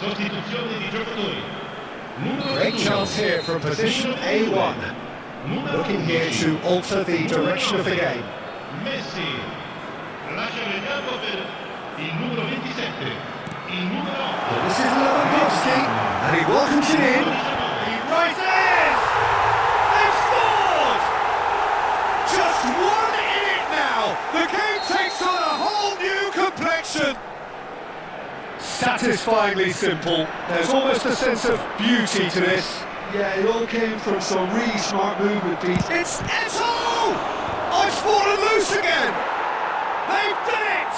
[SPEAKER 3] Sostituzione di giocatori.
[SPEAKER 1] Great chance here from position A1. Looking here to alter the direction of the game.
[SPEAKER 3] Messi. Lascia il campo per il numero 27. Il numero 8.
[SPEAKER 1] Well, this is Lewandowski, and he welcomes it in. He rises! They've scored! Just one in it now. The game takes on a whole new complexion. Satisfyingly simple. There's almost a sense of beauty to this.
[SPEAKER 2] Yeah, it all came from some really smart movement, Pete.
[SPEAKER 1] It's Eto! Oh, it's fallen loose again! They've done it!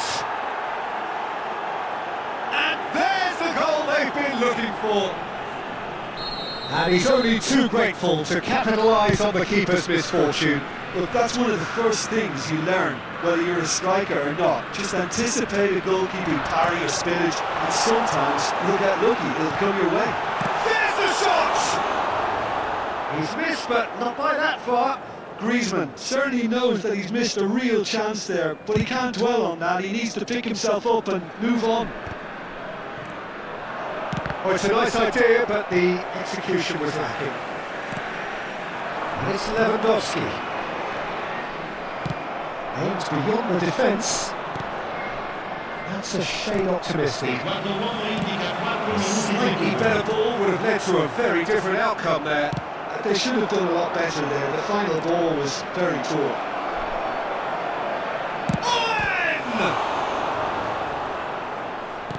[SPEAKER 1] And there's the goal they've been looking for. And he's only too grateful to capitalise on the keeper's misfortune.
[SPEAKER 2] Look, that's one of the first things you learn, whether you're a striker or not. Just anticipate a goalkeeping parry or spillage, and sometimes you'll get lucky, it'll come your way.
[SPEAKER 1] There's the shot! He's missed, but not by that far.
[SPEAKER 2] Griezmann certainly knows that he's missed a real chance there, but he can't dwell on that. He needs to pick himself up and move on.
[SPEAKER 1] Oh, it's a nice idea, but the execution was lacking. And it's Lewandowski. Aims beyond the defence. That's a shade optimistic. Slightly better ball would have led to a very different outcome there.
[SPEAKER 2] They should have done a lot better there. The final ball was very poor.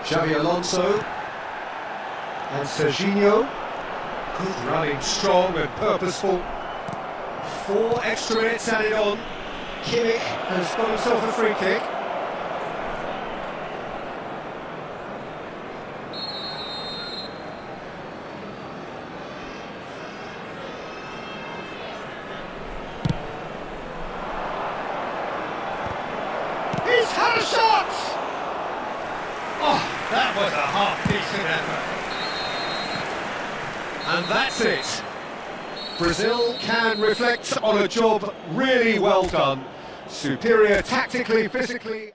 [SPEAKER 1] Xabi Alonso and Serginho. Good running, strong and purposeful. 4 extra minutes added on. Kimmich has got himself a free kick. He's had a shot! Oh, that was a half-decent effort. And that's it. Brazil can reflect on a job really well done. Superior tactically, physically.